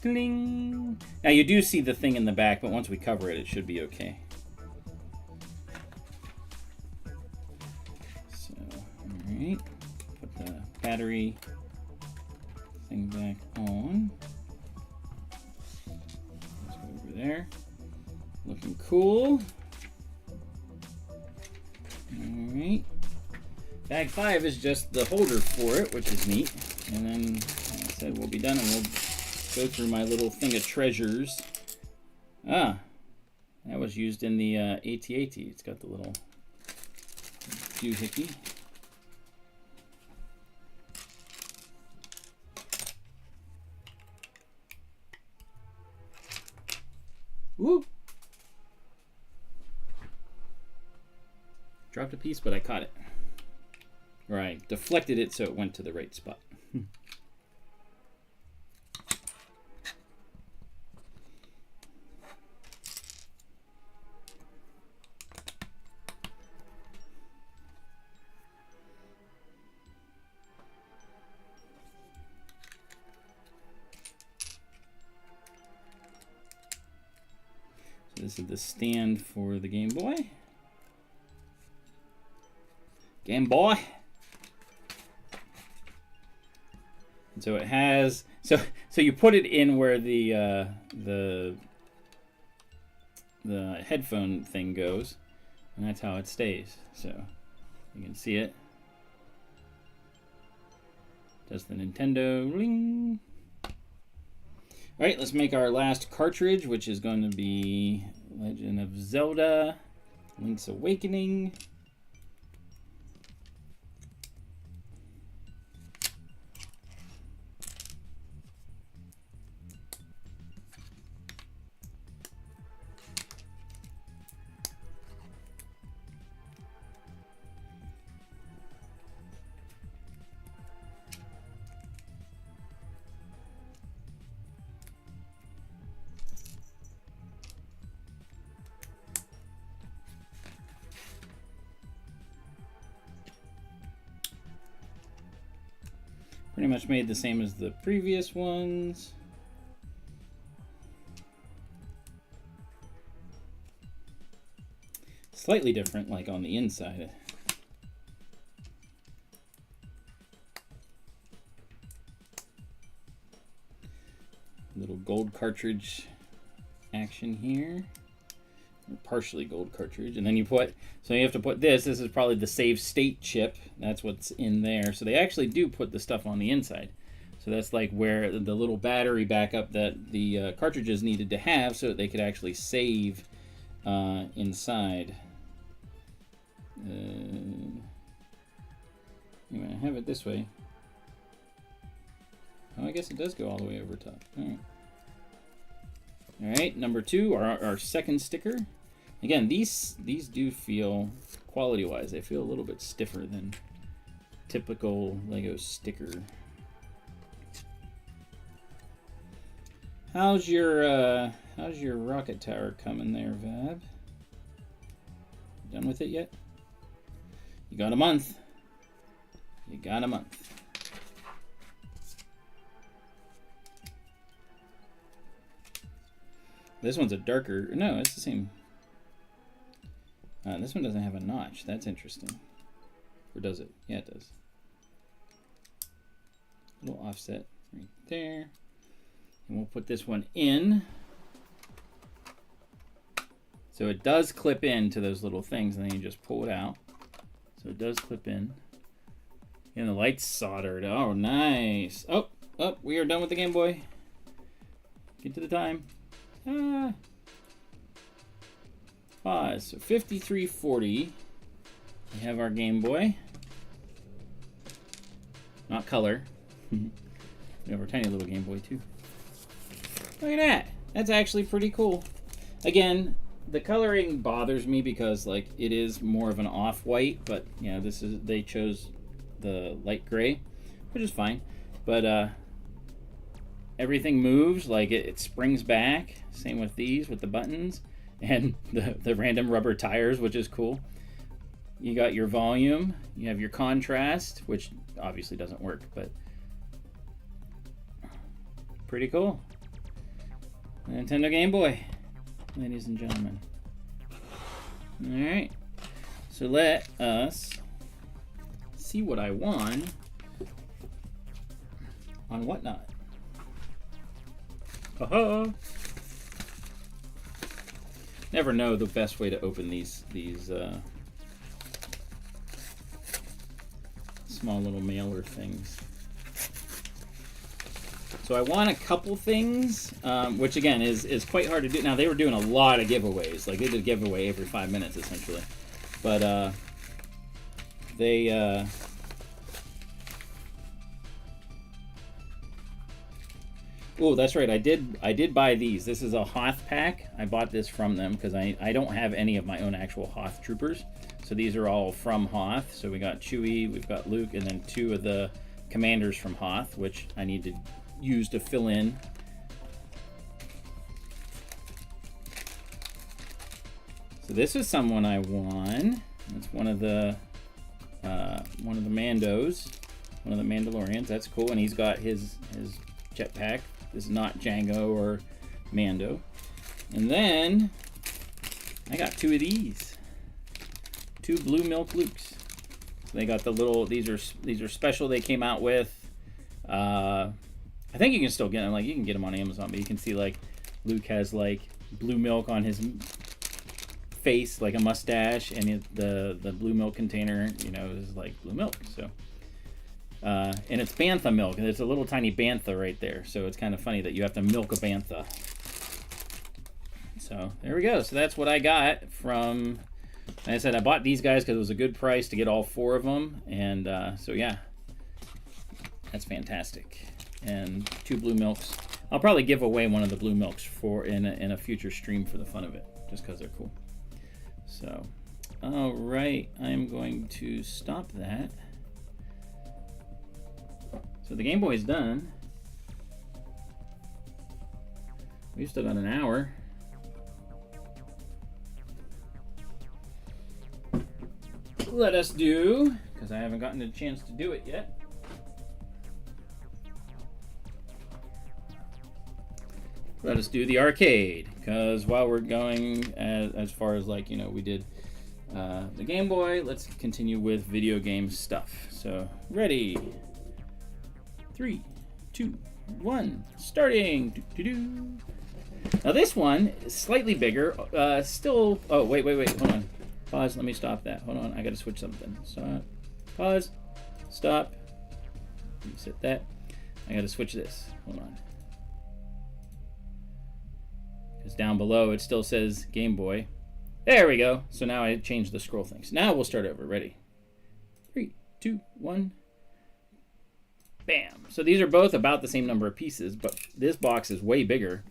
Cling. Now you do see the thing in the back, but once we cover it, it should be okay. So, all right, put the battery thing back on. Let's go over there. Looking cool. All right. Bag 5 is just the holder for it, which is neat. And then, like I said, we'll be done and we'll go through my little thing of treasures. Ah, that was used in the AT-AT. It's got the little doohickey. Woo! Dropped a piece, but I caught it. Or I deflected it so it went to the right spot. This is the stand for the Game Boy. Game Boy. And so it has, so you put it in where the headphone thing goes, and that's how it stays. So you can see it. Does the Nintendo ring. All right, let's make our last cartridge, which is going to be Legend of Zelda, Link's Awakening. Pretty much made the same as the previous ones. Slightly different, like on the inside. Little gold cartridge action here. Partially gold cartridge, and then you put, so you have to put this is probably the save state chip, that's what's in there. So they actually do put the stuff on the inside, so that's like where the little battery backup that the cartridges needed to have so that they could actually save inside. Anyway, I have it this way. Oh, I guess it does go all the way over top. All right, number 2, our second sticker. Again, these do feel, quality-wise, they feel a little bit stiffer than typical Lego sticker. How's your rocket tower coming there, Vab? Done with it yet? You got a month. You got a month. This one's a darker, no, it's the same. This one doesn't have a notch. That's interesting. Or does it? Yeah, it does. A little offset right there. And we'll put this one in. So it does clip into those little things, and then you just pull it out. So it does clip in. And the light's soldered. Oh, nice. Oh, we are done with the Game Boy. Get to the time. Pause. So 5340. We have our Game Boy. Not color. We have our tiny little Game Boy too. Look at that. That's actually pretty cool. Again, the coloring bothers me because like it is more of an off-white, but you know, they chose the light gray, which is fine. But everything moves, like it springs back. Same with these, with the buttons and the random rubber tires, which is cool. You got your volume, you have your contrast, which obviously doesn't work, but pretty cool. Nintendo Game Boy, ladies and gentlemen. All right, so let us see what I won on Whatnot. Haha. Never know the best way to open these small little mailer things. So I won a couple things, which again is quite hard to do. Now they were doing a lot of giveaways, like they did a giveaway every 5 minutes essentially, but they oh, that's right. I did buy these. This is a Hoth pack. I bought this from them because I don't have any of my own actual Hoth troopers. So these are all from Hoth. So we got Chewie, we've got Luke, and then 2 of the commanders from Hoth, which I need to use to fill in. So this is someone I won. It's one of the Mandos, one of the Mandalorians. That's cool, and he's got his jetpack. This is not Django or Mando. And then I got 2 of these. 2 blue milk Lukes. So they got the little. These are special. They came out with. I think you can still get them. Like you can get them on Amazon, but you can see like Luke has like blue milk on his face, like a mustache, and the blue milk container, you know, is like blue milk. So. And it's bantha milk, and there's a little tiny bantha right there. So it's kind of funny that you have to milk a bantha. So there we go. So that's what I got from. Like I said, I bought these guys because it was a good price to get all 4 of them, and so yeah, that's fantastic. And 2 blue milks. I'll probably give away one of the blue milks in a future stream for the fun of it, just because they're cool. So, all right, I'm going to stop that. So the Game Boy's done. We've still got an hour. Let us do, because I haven't gotten a chance to do it yet. Let us do the arcade, because while we're going as far as like, you know, we did the Game Boy, let's continue with video game stuff. So, ready. 3, 2, 1, starting. Now this one is slightly bigger. Still. Oh wait. Hold on. Pause. Let me stop that. Hold on. I gotta switch something. Stop. Pause. Stop. Reset that. I gotta switch this. Hold on. Because down below it still says Game Boy. There we go. So now I changed the scroll things. Now we'll start over. Ready? 3, 2, 1. Bam. So these are both about the same number of pieces, but this box is way bigger.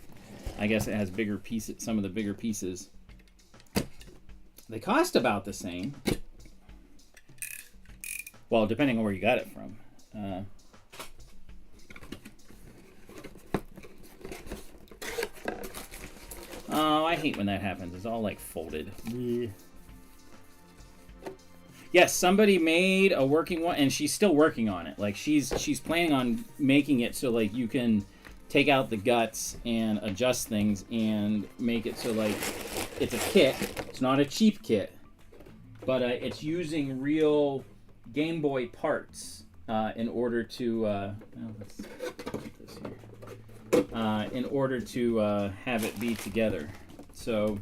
I guess it has bigger pieces, some of the bigger pieces. They cost about the same. Well, depending on where you got it from. Oh, I hate when that happens. It's all like folded. Yes, somebody made a working one, and she's still working on it. Like she's planning on making it so like you can take out the guts and adjust things and make it so like it's a kit. It's not a cheap kit, but it's using real Game Boy parts in order to let's put this here. In order to have it be together. So.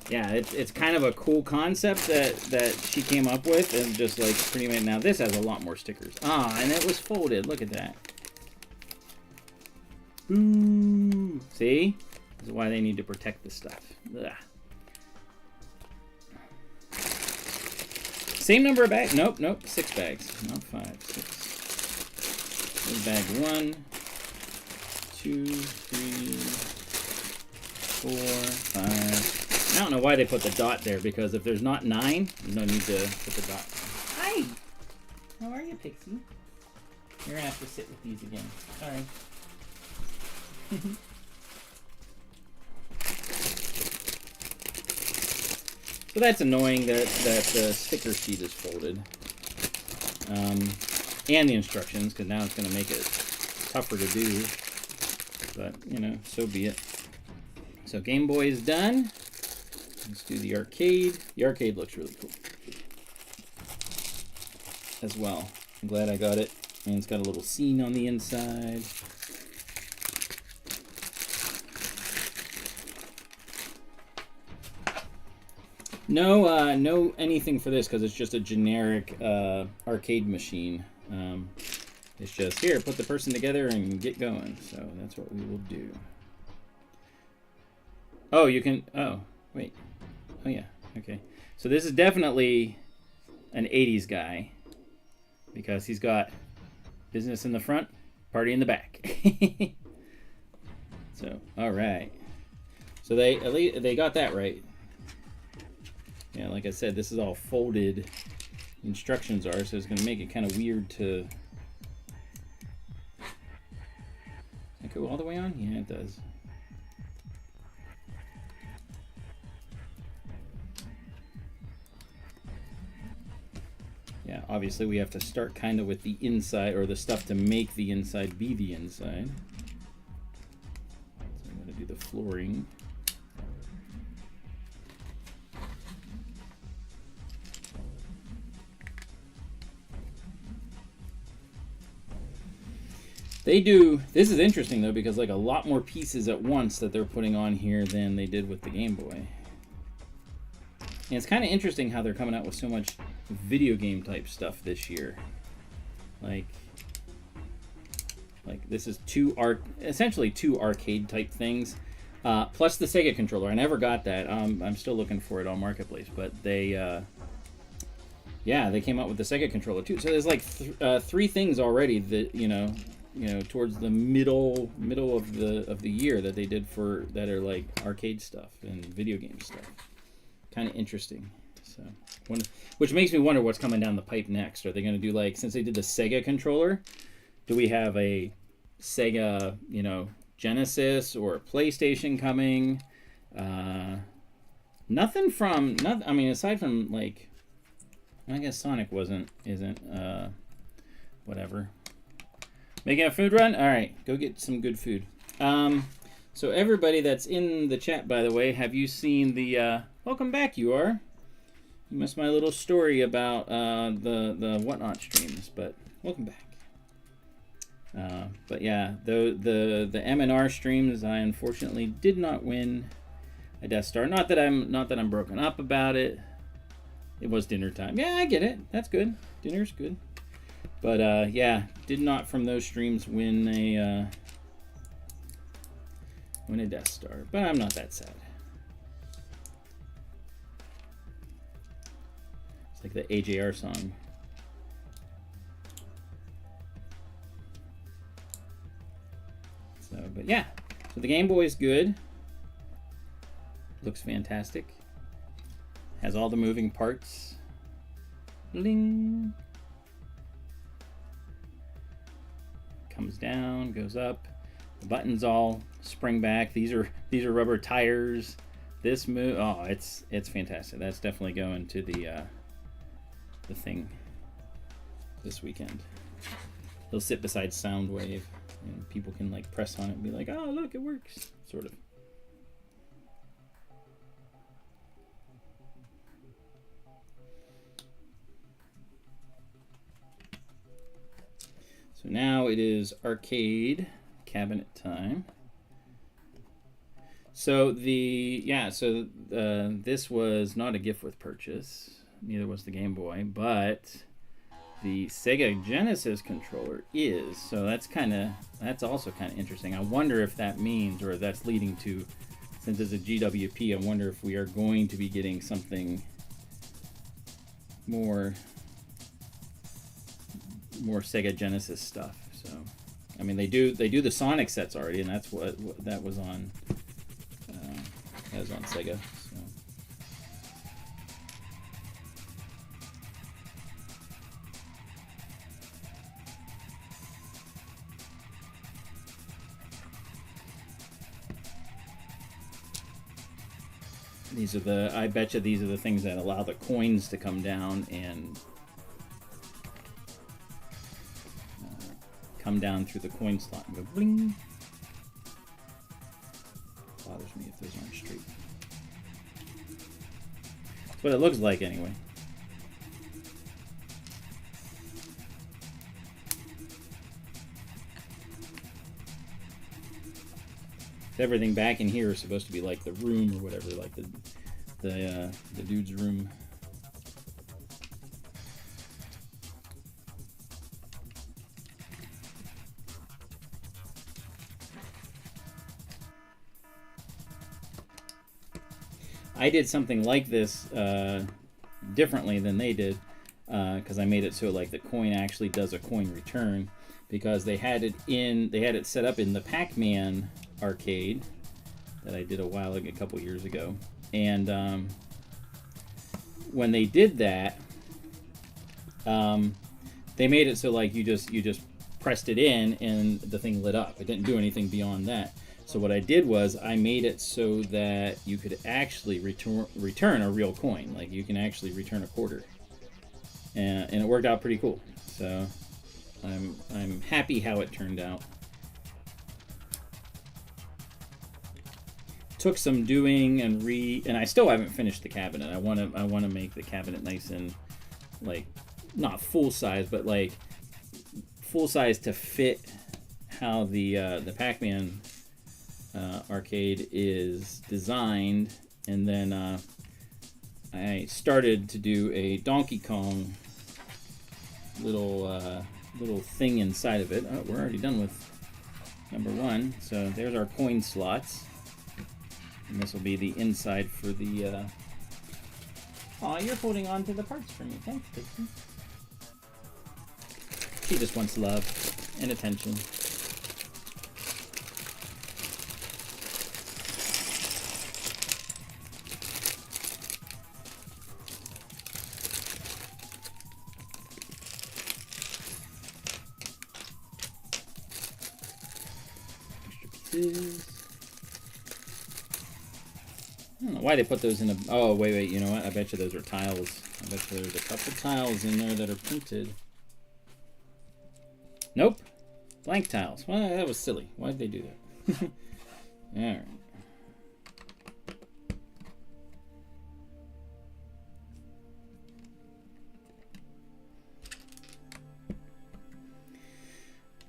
Yeah, it's kind of a cool concept that she came up with, and just like pretty much now this has a lot more stickers. Ah, and it was folded. Look at that. Ooh, see? This is why they need to protect this stuff. Ugh. Same number of bags. Nope. 6 bags, not 5. 6. Here's bag 1, 2, 3, 4, 5. I don't know why they put the dot there, because if there's not 9, you don't need to put the dot there. Hi! How are you, Pixie? You're gonna have to sit with these again. Sorry. So that's annoying that the sticker sheet is folded. And the instructions, because now it's going to make it tougher to do. But, you know, so be it. So Game Boy is done. Let's do the arcade. The arcade looks really cool as well. I'm glad I got it. And it's got a little scene on the inside. No anything for this, because it's just a generic arcade machine. It's just, here, put the person together and get going. So that's what we will do. Oh, you can, oh, wait. Oh, yeah, okay. So this is definitely an 80s guy, because he's got business in the front, party in the back. So, all right. So at least they got that right. Yeah, like I said, this is all folded. Instructions are, so it's going to make it kind of weird to... Does it go all the way on? Yeah, it does. Yeah, obviously we have to start kind of with the inside, or the stuff to make the inside be the inside. So I'm going to do the flooring. They do, this is interesting though, because like a lot more pieces at once that they're putting on here than they did with the Game Boy. And it's kind of interesting how they're coming out with so much video game type stuff this year. Like this is essentially two arcade type things, plus the Sega controller. I never got that. I'm still looking for it on Marketplace, but they, yeah, they came out with the Sega controller too. So there's like 3 things already that you know, towards the middle of the year that they did for that are like arcade stuff and video game stuff. Kind of interesting. So, which makes me wonder what's coming down the pipe next. Are they going to do, like, since they did the Sega controller, do we have a Sega, Genesis or PlayStation coming? Nothing from I mean, aside from like, I guess Sonic isn't whatever. Making a food run? All right, go get some good food. So everybody that's in the chat, by the way, have you seen the, welcome back, you are. You missed my little story about the Whatnot streams, but welcome back. But yeah, the M&R streams, I unfortunately did not win a Death Star. Not that I'm broken up about it. It was dinner time. Yeah, I get it. That's good. Dinner's good. But yeah, did not from those streams win a Death Star. But I'm not that sad. It's like the AJR song. So, but yeah. So the Game Boy is good. Looks fantastic. Has all the moving parts. Bling. Comes down, goes up. The buttons all spring back. These are rubber tires. This move, oh, it's fantastic. That's definitely going to the thing this weekend. It'll sit beside Soundwave, and people can like press on it and be like, "Oh, look, it works," sort of. So now it is arcade cabinet time. So this was not a gift with purchase. Neither was the Game Boy, but the Sega Genesis controller is. So that's also kind of interesting. I wonder if that means, or that's leading to, since it's a GWP, I wonder if we are going to be getting something more Sega Genesis stuff. So, I mean, they do the Sonic sets already, and that's what that was on That was on Sega. So. These are the, I bet you these are the things that allow the coins to come down and come down through the coin slot and go bling. Bothers me if those aren't straight. That's what it looks like anyway. Everything back in here is supposed to be like the room or whatever, like the dude's room. I did something like this differently than they did because I made it so like the coin actually does a coin return, because they had it set up in the Pac-Man arcade that I did a couple years ago, and when they did that, they made it so like you just pressed it in and the thing lit up. It didn't do anything beyond that. So what I did was I made it so that you could actually return a real coin. Like you can actually return a quarter, and it worked out pretty cool. So I'm happy how it turned out. Took some doing and I still haven't finished the cabinet. I want to make the cabinet nice and like not full size, but like full size to fit how the Pac-Man arcade is designed. And then I started to do a Donkey Kong little thing inside of it. Oh, we're already done with number 1. So there's our coin slots. And this will be the inside for the... Aw, you're holding on to the parts for me. Thanks, Dixie. She just wants love and attention. I don't know why they put those in a... Oh, wait, you know what? I bet you those are tiles. I bet you there's a couple tiles in there that are printed. Nope. Blank tiles. Well, that was silly. Why did they do that? Alright.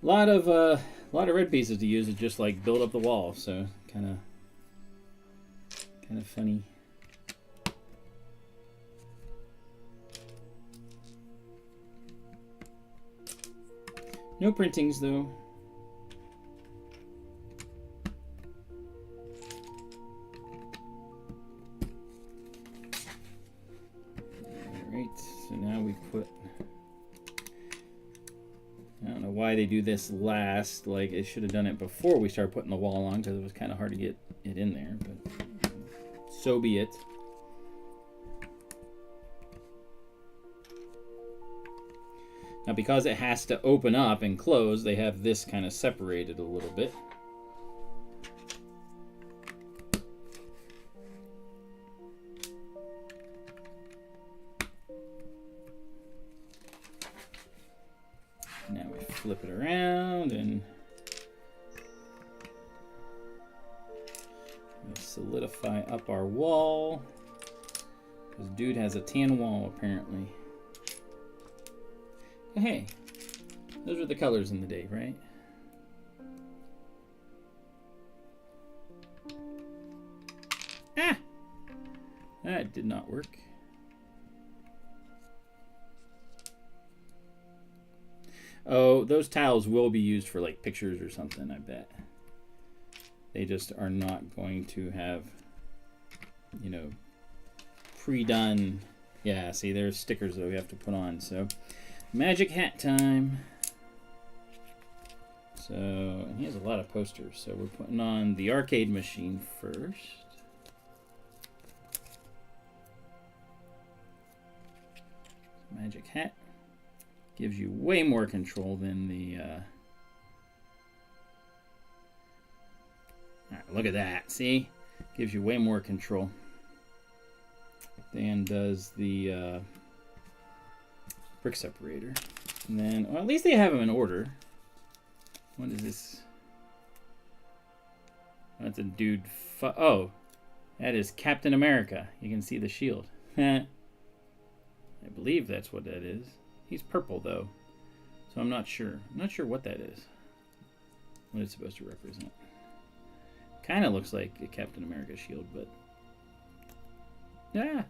A lot of red pieces to use to just like build up the wall, so kind of funny. No printings though. Alright, so now we put... I don't know why they do this last. Like, it should have done it before we started putting the wall on, because it was kind of hard to get it in there, but so be it. Now, because it has to open up and close, they have this kind of separated a little bit. Now we flip it around and solidify up our wall. This dude has a tan wall, apparently. Hey, those are the colors in the day, right? Ah! That did not work. Oh, those tiles will be used for like pictures or something, I bet. They just are not going to have, you know, pre-done. Yeah, see, there's stickers that we have to put on. So, magic hat time. So, and he has a lot of posters. So we're putting on the arcade machine first. Magic hat. Gives you way more control than the... Alright, look at that. See? Gives you way more control than does the brick separator. And then, well, at least they have them in order. What is this? That's a dude. Oh, that is Captain America. You can see the shield. I believe that's what that is. He's purple though, so I'm not sure. I'm not sure what that is. What it's supposed to represent. Kind of looks like a Captain America shield, but yeah.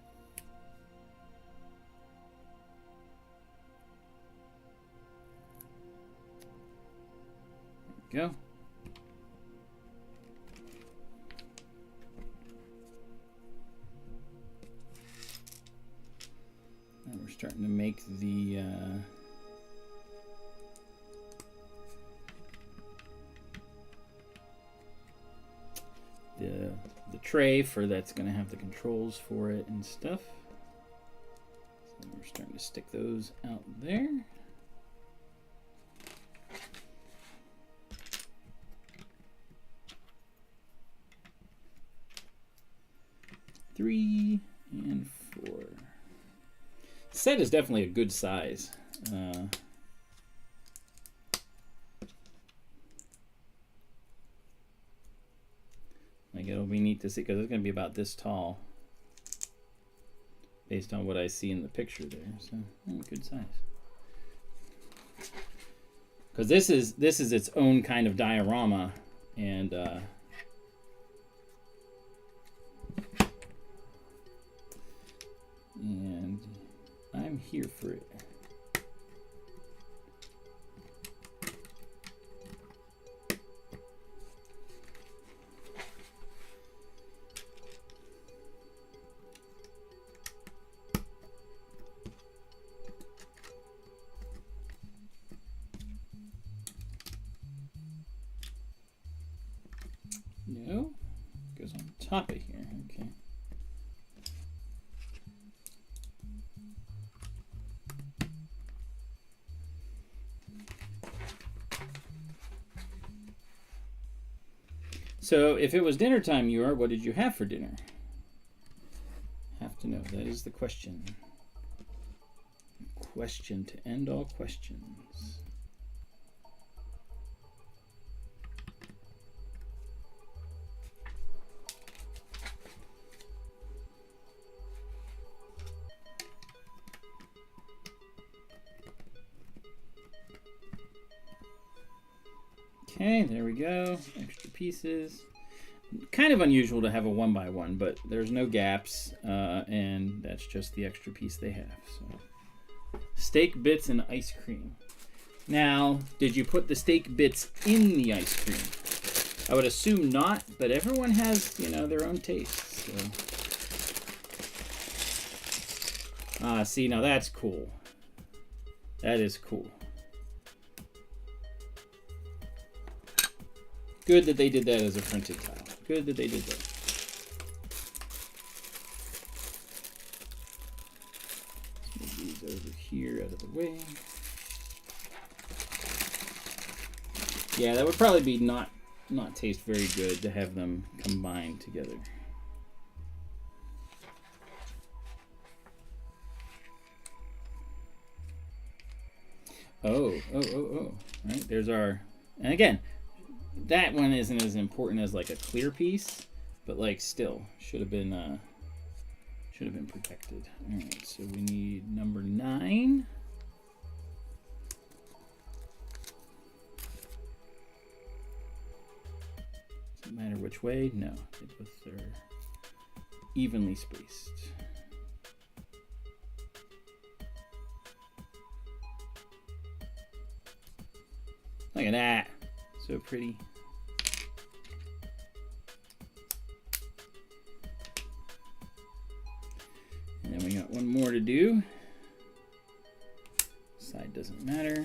There we go. And we're starting to make the tray for that's going to have the controls for it and stuff. So we're starting to stick those out there. Three and four. Set is definitely a good size. Like it'll be neat to see because it's going to be about this tall, based on what I see in the picture there. So good size. Because this is its own kind of diorama, and I'm here for it. No, goes on top of here. Okay. So, if it was dinner time, what did you have for dinner? Have to know. That is the question. Question to end all questions. Okay, there we go. Extra pieces. Kind of unusual to have a 1x1, but there's no gaps, and that's just the extra piece they have. So, steak bits and ice cream. Now, did you put the steak bits in the ice cream? I would assume not, but everyone has, you know, their own taste. So. See, now that's cool. That is cool. Good that they did that as a printed tile. Good that they did that. Let's move these over here out of the way. Yeah, that would probably be not taste very good to have them combined together. Oh. Right, there's our, and again, that one isn't as important as like a clear piece, but like still should have been protected. All right, so we need number 9. Doesn't matter which way. No, they both are evenly spaced. Look at that. So pretty. And then we got one more to do. Side doesn't matter.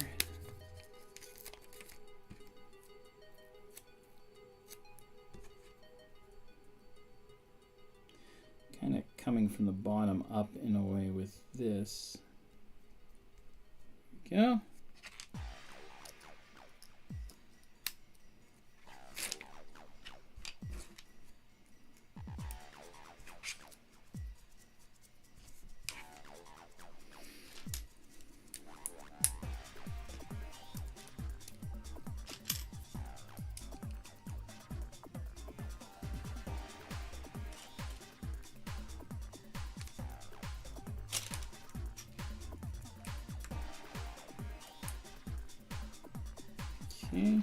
Kind of coming from the bottom up in a way with this. we go. Okay.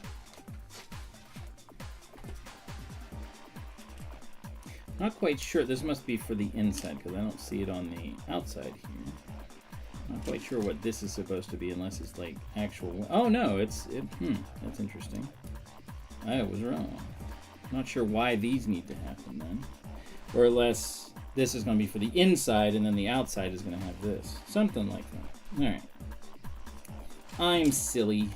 Not quite sure. This must be for the inside because I don't see it on the outside here. Not quite sure what this is supposed to be unless it's like actual. Oh no, that's interesting. I was wrong. Not sure why these need to happen then, or unless this is going to be for the inside and then the outside is going to have this, something like that. All right. I'm silly.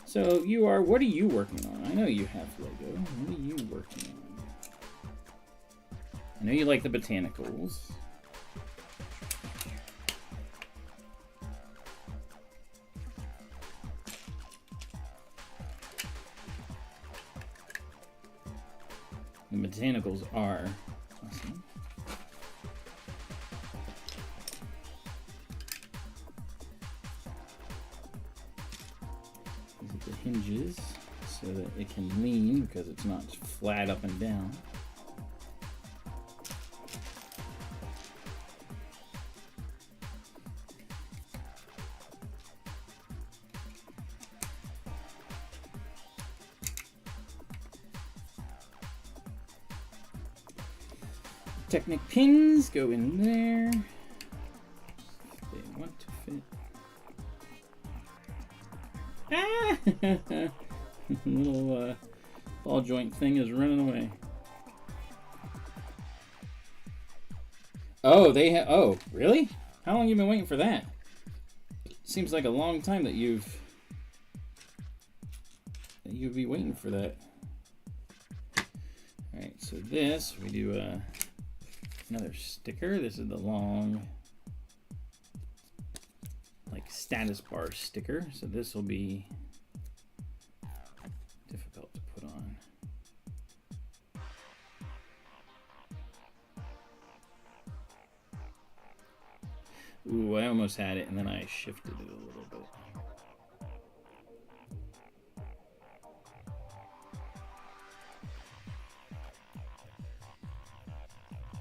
So you are, what are you working on? I know you have Lego. What are you working on? I know you like the botanicals. The botanicals are awesome. The hinges so that it can lean because it's not flat up and down. Technic pins go in there if they want to fit. Ah! Little ball joint thing is running away. Oh, they have. Oh, really? How long have you been waiting for that? Seems like a long time that you'd be waiting for that. All right, so this we do another sticker. This is the long, like, status bar sticker. So this will be difficult to put on. Ooh, I almost had it and then I shifted it a little bit.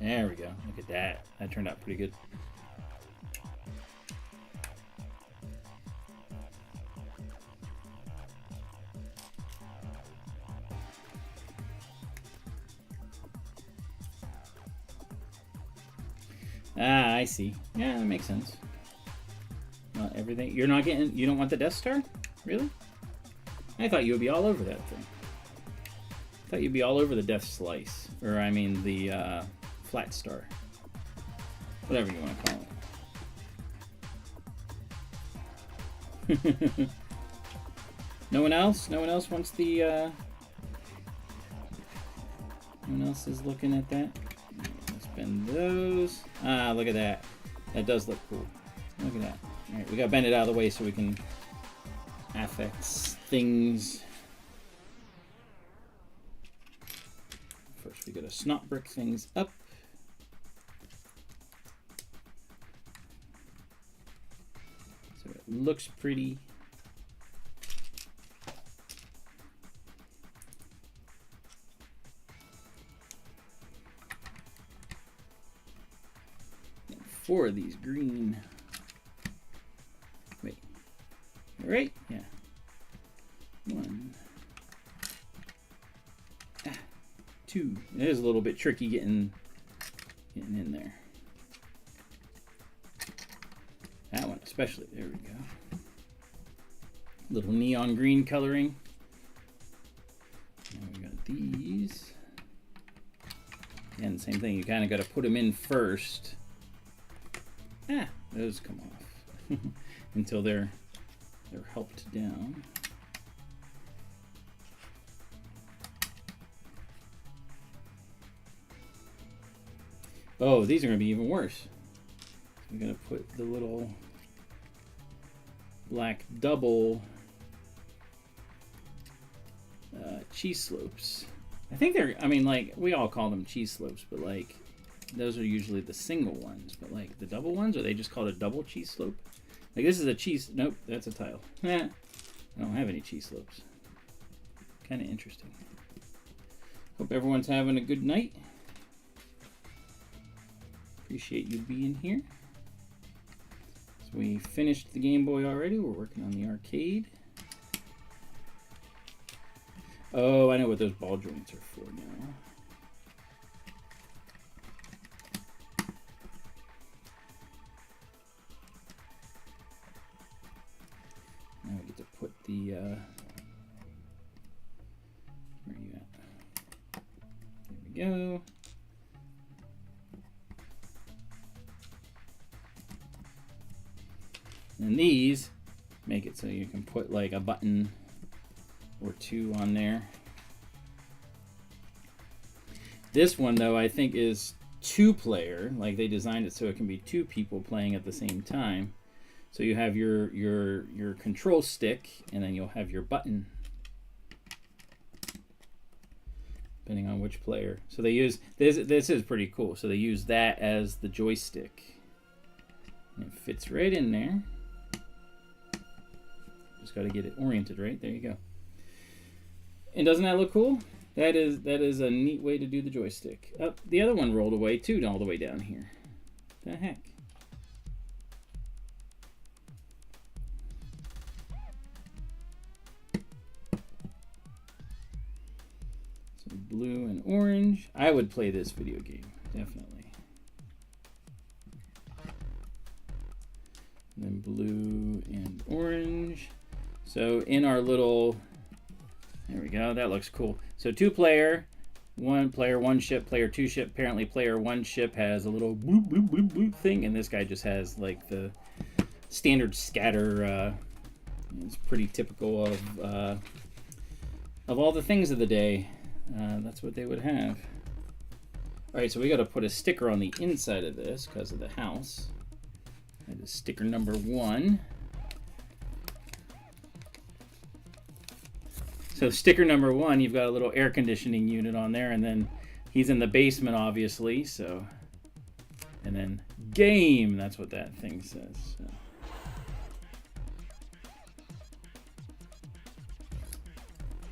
There we go. Look at that. That turned out pretty good. Ah, I see. Yeah, that makes sense. Not everything. You're not getting. You don't want the Death Star? Really? I thought you would be all over that thing. I thought you'd be all over the Death Slice, or I mean the Flat Star. Whatever you want to call it. No one else? No one else wants the. No one else is looking at that. Bend those. Ah, look at that. That does look cool. Look at that. All right, we got to bend it out of the way so we can affix things. First, we got to snot brick things up. So it looks pretty. Four of these green. Wait. All right? Yeah. One. Ah, two. It is a little bit tricky getting in there. That one especially. There we go. Little neon green coloring. Now we got these. And same thing. You kind of got to put them in first. Ah, those come off until they're helped down. Oh, these are going to be even worse. I'm going to put the little black double cheese slopes. I think they're, I mean, like, we all call them cheese slopes, but like, those are usually the single ones. But like, the double ones, are they just called a double cheese slope? Like, this is a cheese, nope, that's a tile. I don't have any cheese slopes. Kind of interesting. Hope everyone's having a good night. Appreciate you being here. So we finished the Game Boy already. We're working on the arcade. Oh, I know what those ball joints are for now. Now we get to put the, where are you at? There we go. And these make it so you can put like a button or two on there. This one though, I think is 2-player. Like, they designed it so it can be 2 people playing at the same time. So you have your control stick, and then you'll have your button, depending on which player. So they use this. This is pretty cool. So they use that as the joystick. And it fits right in there. Just got to get it oriented right. There you go. And doesn't that look cool? That is a neat way to do the joystick. The other one rolled away too, all the way down here. The heck? So blue and orange. I would play this video game, definitely. And then blue and orange. So in our little, there we go, that looks cool. So 2-player, 1 player, 1 ship, player 2 ship. Apparently player 1 ship has a little bloop, bloop, bloop, bloop thing, and this guy just has like the standard scatter. It's pretty typical of all the things of the day. That's what they would have. All right, so we got to put a sticker on the inside of this because of the house. That is sticker number 1. So sticker number 1, you've got a little air conditioning unit on there, and then he's in the basement, obviously. So, and then game, that's what that thing says. So.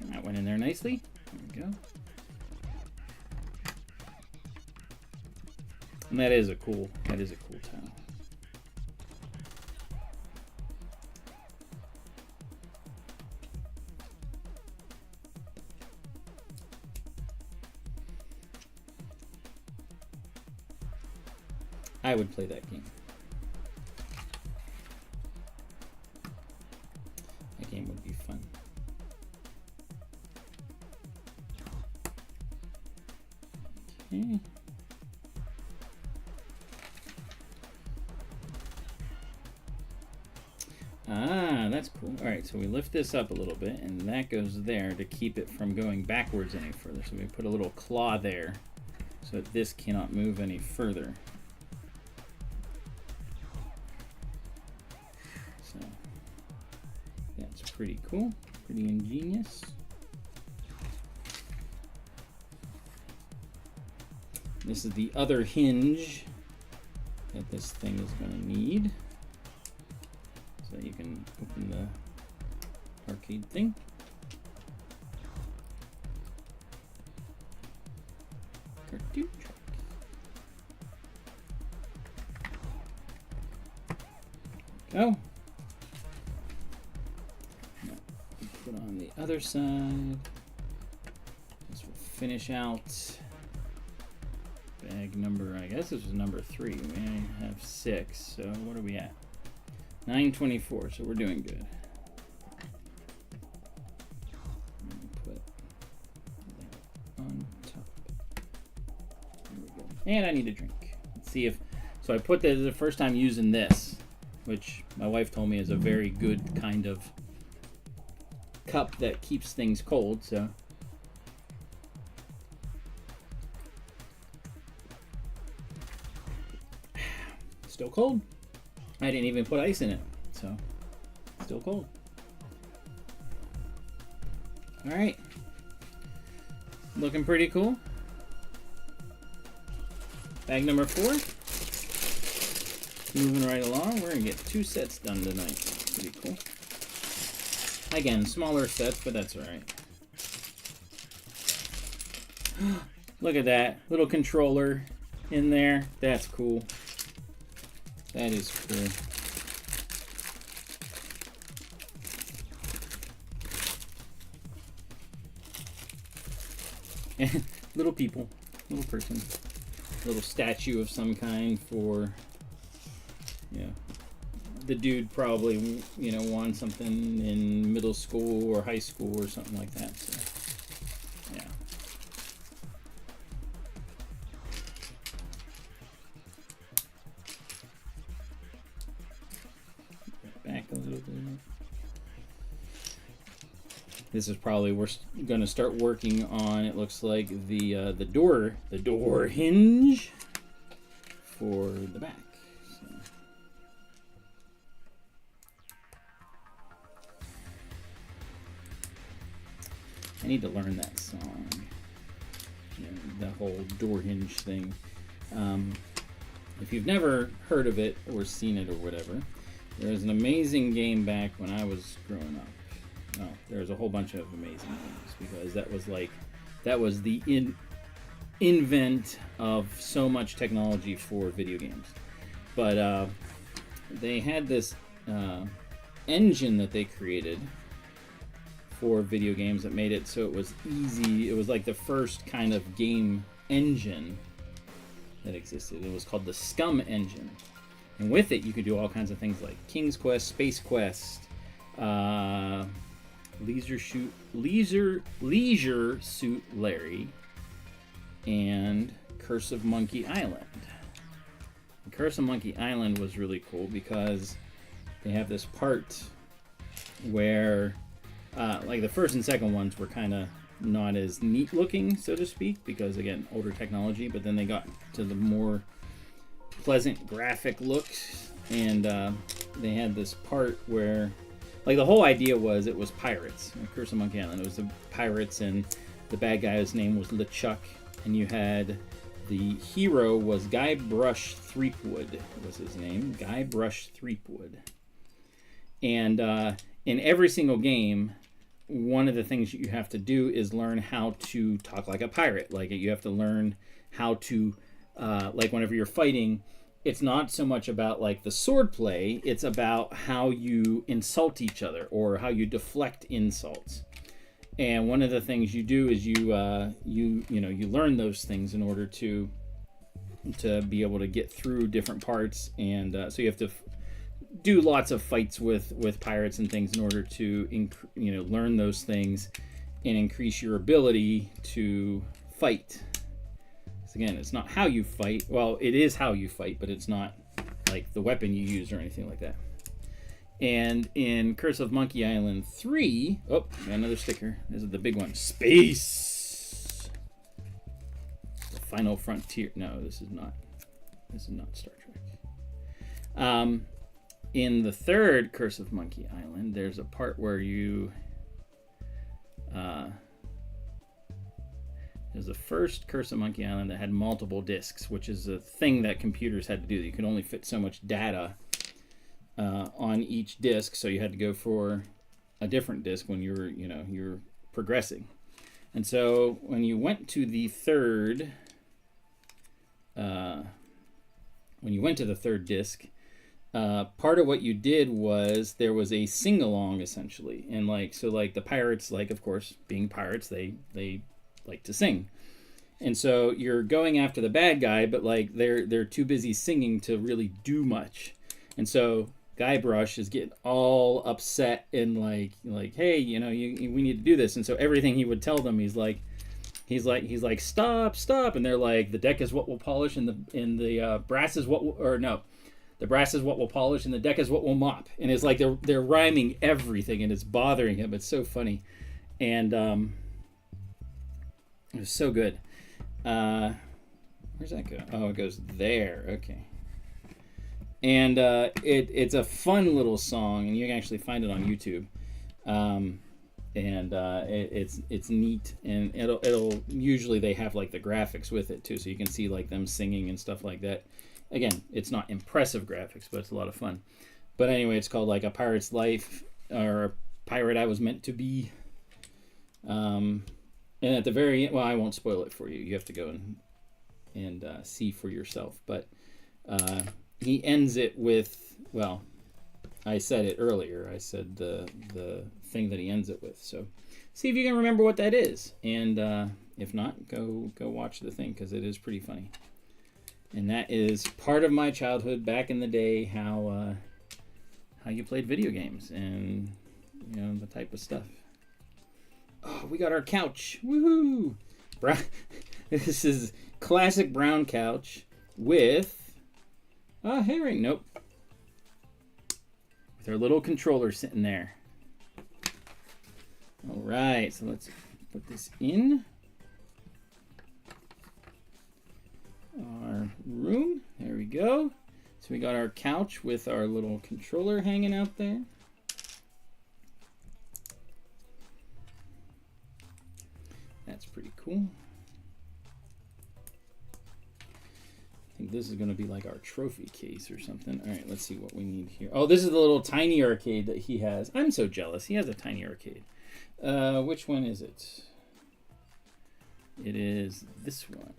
That went in there nicely. There we go. And that is a cool tile. I would play that game. That game would be fun. Okay. Ah, that's cool. All right, so we lift this up a little bit, and that goes there to keep it from going backwards any further. So we put a little claw there so that this cannot move any further. So that's pretty cool, pretty ingenious. This is the other hinge that this thing is going to need. So you can open the arcade thing. Cartoon track. Go. Now, put on the other side. This will finish out bag number, I guess this was number 3. We may have 6, so what are we at? 924, so we're doing good. Put that on top. There we go. And I need a drink. Let's see if, so I put this the first time using this, which my wife told me is a very good kind of cup that keeps things cold, so. Still cold. I didn't even put ice in it, so still cold. All right, looking pretty cool. Bag number 4. Moving right along, we're gonna get 2 sets done tonight. Pretty cool. Again, smaller sets, but that's all right. Look at that little controller in there. That's cool. That is cool. And little people, little person, little statue of some kind for, yeah. The dude probably, you know, won something in middle school or high school or something like that. So, yeah. Back a little bit. This is probably we're going to start working on. It looks like the door hinge for the back. I need to learn that song. You know, the whole door hinge thing. If you've never heard of it or seen it or whatever, there was an amazing game back when I was growing up. Oh, there's a whole bunch of amazing games because that was the invent of so much technology for video games. But they had this engine that they created for video games that made it so it was easy. It was like the first kind of game engine that existed. It was called the Scum engine. And with it, you could do all kinds of things like King's Quest, Space Quest, Leisure Suit Larry, and Curse of Monkey Island. And Curse of Monkey Island was really cool because they have this part where like the first and second ones were kind of not as neat looking, so to speak, because again, older technology, but then they got to the more pleasant graphic looks, and they had this part where, like, the whole idea was it was pirates. Curse of Monkey Island, it was the pirates, and the bad guy's name was LeChuck, and you had the hero was Guybrush Threepwood was his name, Guybrush Threepwood. And in every single game, one of the things you have to do is learn how to talk like a pirate. Like, you have to learn how to, like, whenever you're fighting, it's not so much about, like, the sword play. It's about how you insult each other or how you deflect insults. And one of the things you do is you learn those things in order to be able to get through different parts. And so you have to do lots of fights with pirates and things in order to learn those things and increase your ability to fight. So again, it's not how you fight. Well, it is how you fight, but it's not like the weapon you use or anything like that. And in Curse of Monkey Island 3, oh, got another sticker. This is the big one. Space. The Final Frontier. No, this is not Star Trek. In the third Curse of Monkey Island, there's a part where you... there's the first Curse of Monkey Island that had multiple discs, which is a thing that computers had to do. You could only fit so much data on each disc, so you had to go for a different disc when you're progressing. And so when you went to the third... disc, part of what you did was there was a sing-along essentially, and the pirates, of course, being pirates, they like to sing, and so you're going after the bad guy, but they're too busy singing to really do much, and so Guybrush is getting all upset and hey, we need to do this, and so everything he would tell them, he's like stop, and they're like, the deck is what we'll polish, and the brass is what the brass is what we'll polish, and the deck is what we'll mop. And it's like they're rhyming everything, and it's bothering him. It's so funny, and it was so good. Where's that go? Oh, it goes there. Okay. And it's a fun little song, and you can actually find it on YouTube. It's neat, and it'll usually they have like the graphics with it too, so you can see like them singing and stuff like that. Again, it's not impressive graphics, but it's a lot of fun. But anyway, it's called like A Pirate's Life, or A Pirate I Was Meant to Be. And at the very end, well, I won't spoil it for you. You have to go and see for yourself. But he ends it with, well, I said it earlier. I said the thing that he ends it with. So see if you can remember what that is. And if not, go watch the thing, because it is pretty funny. And that is part of my childhood back in the day, how you played video games and, you know, the type of stuff. Oh, we got our couch. Woohoo! This is classic brown couch with a herring. Nope. With our little controller sitting there. All right, so let's put this in our room. There we go. So we got our couch with our little controller hanging out there. That's pretty cool. I think this is going to be like our trophy case or something. All right, let's see what we need here. Oh, this is the little tiny arcade that he has. I'm so jealous. He has a tiny arcade. Which one is it? It is this one.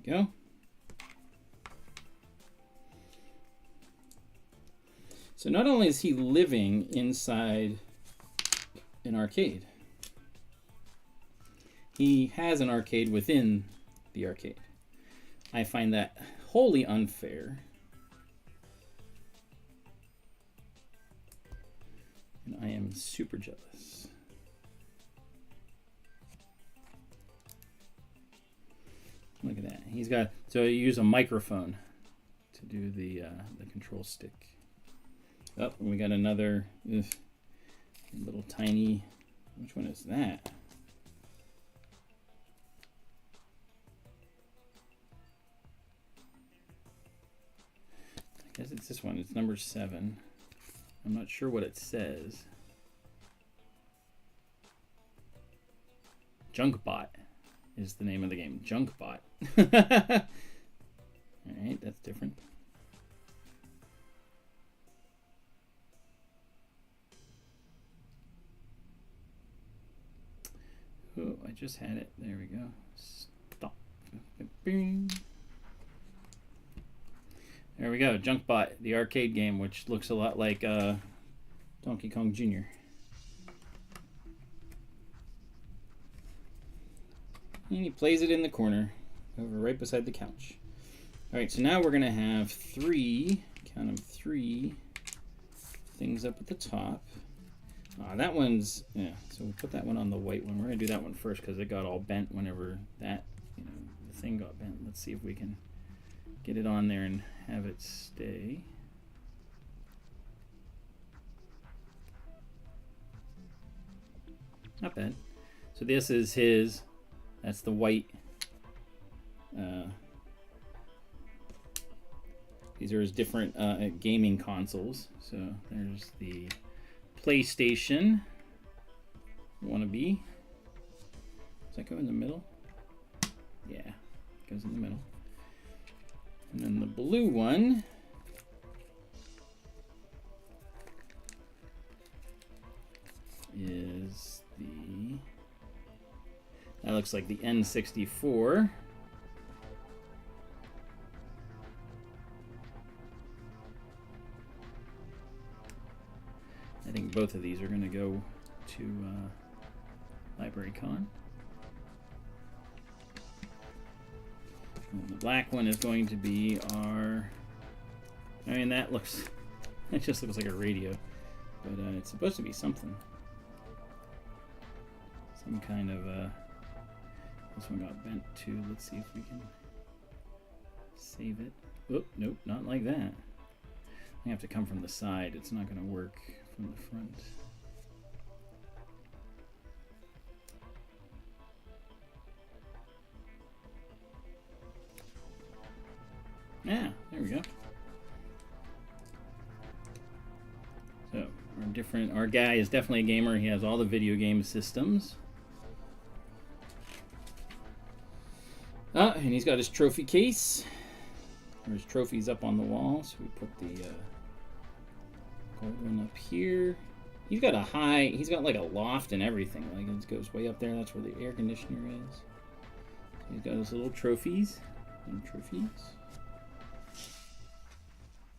Go. So not only is he living inside an arcade, he has an arcade within the arcade. I find that wholly unfair. And I am super jealous. Look at that. He's got, so you use a microphone to do the control stick. Oh, and we got another little tiny, which one is that? I guess it's this one. It's number 7. I'm not sure what it says. Junkbot is the name of the game. Junkbot. Alright, that's different. Oh, I just had it. There we go. Stop. There we go. Junkbot, the arcade game, which looks a lot like Donkey Kong Jr. And he plays it in the corner, over right beside the couch. All right, so now we're gonna have 3, count them, 3 things up at the top. That one's, yeah, so we'll put that one on the white one. We're gonna do that one first because it got all bent whenever that, you know, the thing got bent. Let's see if we can get it on there and have it stay. Not bad. So this is his, that's the white. These are his different gaming consoles. So there's the PlayStation wannabe. Does that go in the middle? Yeah, it goes in the middle. And then the blue one is the, that looks like the N64. I think both of these are going to go to Library Con. And the black one is going to be our, I mean, that looks, it just looks like a radio, but it's supposed to be something. Some kind of, this one got bent too. Let's see if we can save it. Oh, nope, not like that. I have to come from the side. It's not going to work from the front. Yeah, there we go. So our guy is definitely a gamer. He has all the video game systems. And he's got his trophy case. There's trophies up on the wall, so we put the gold one up here. He's got like a loft and everything. Like it goes way up there. That's where the air conditioner is. So he's got his little trophies.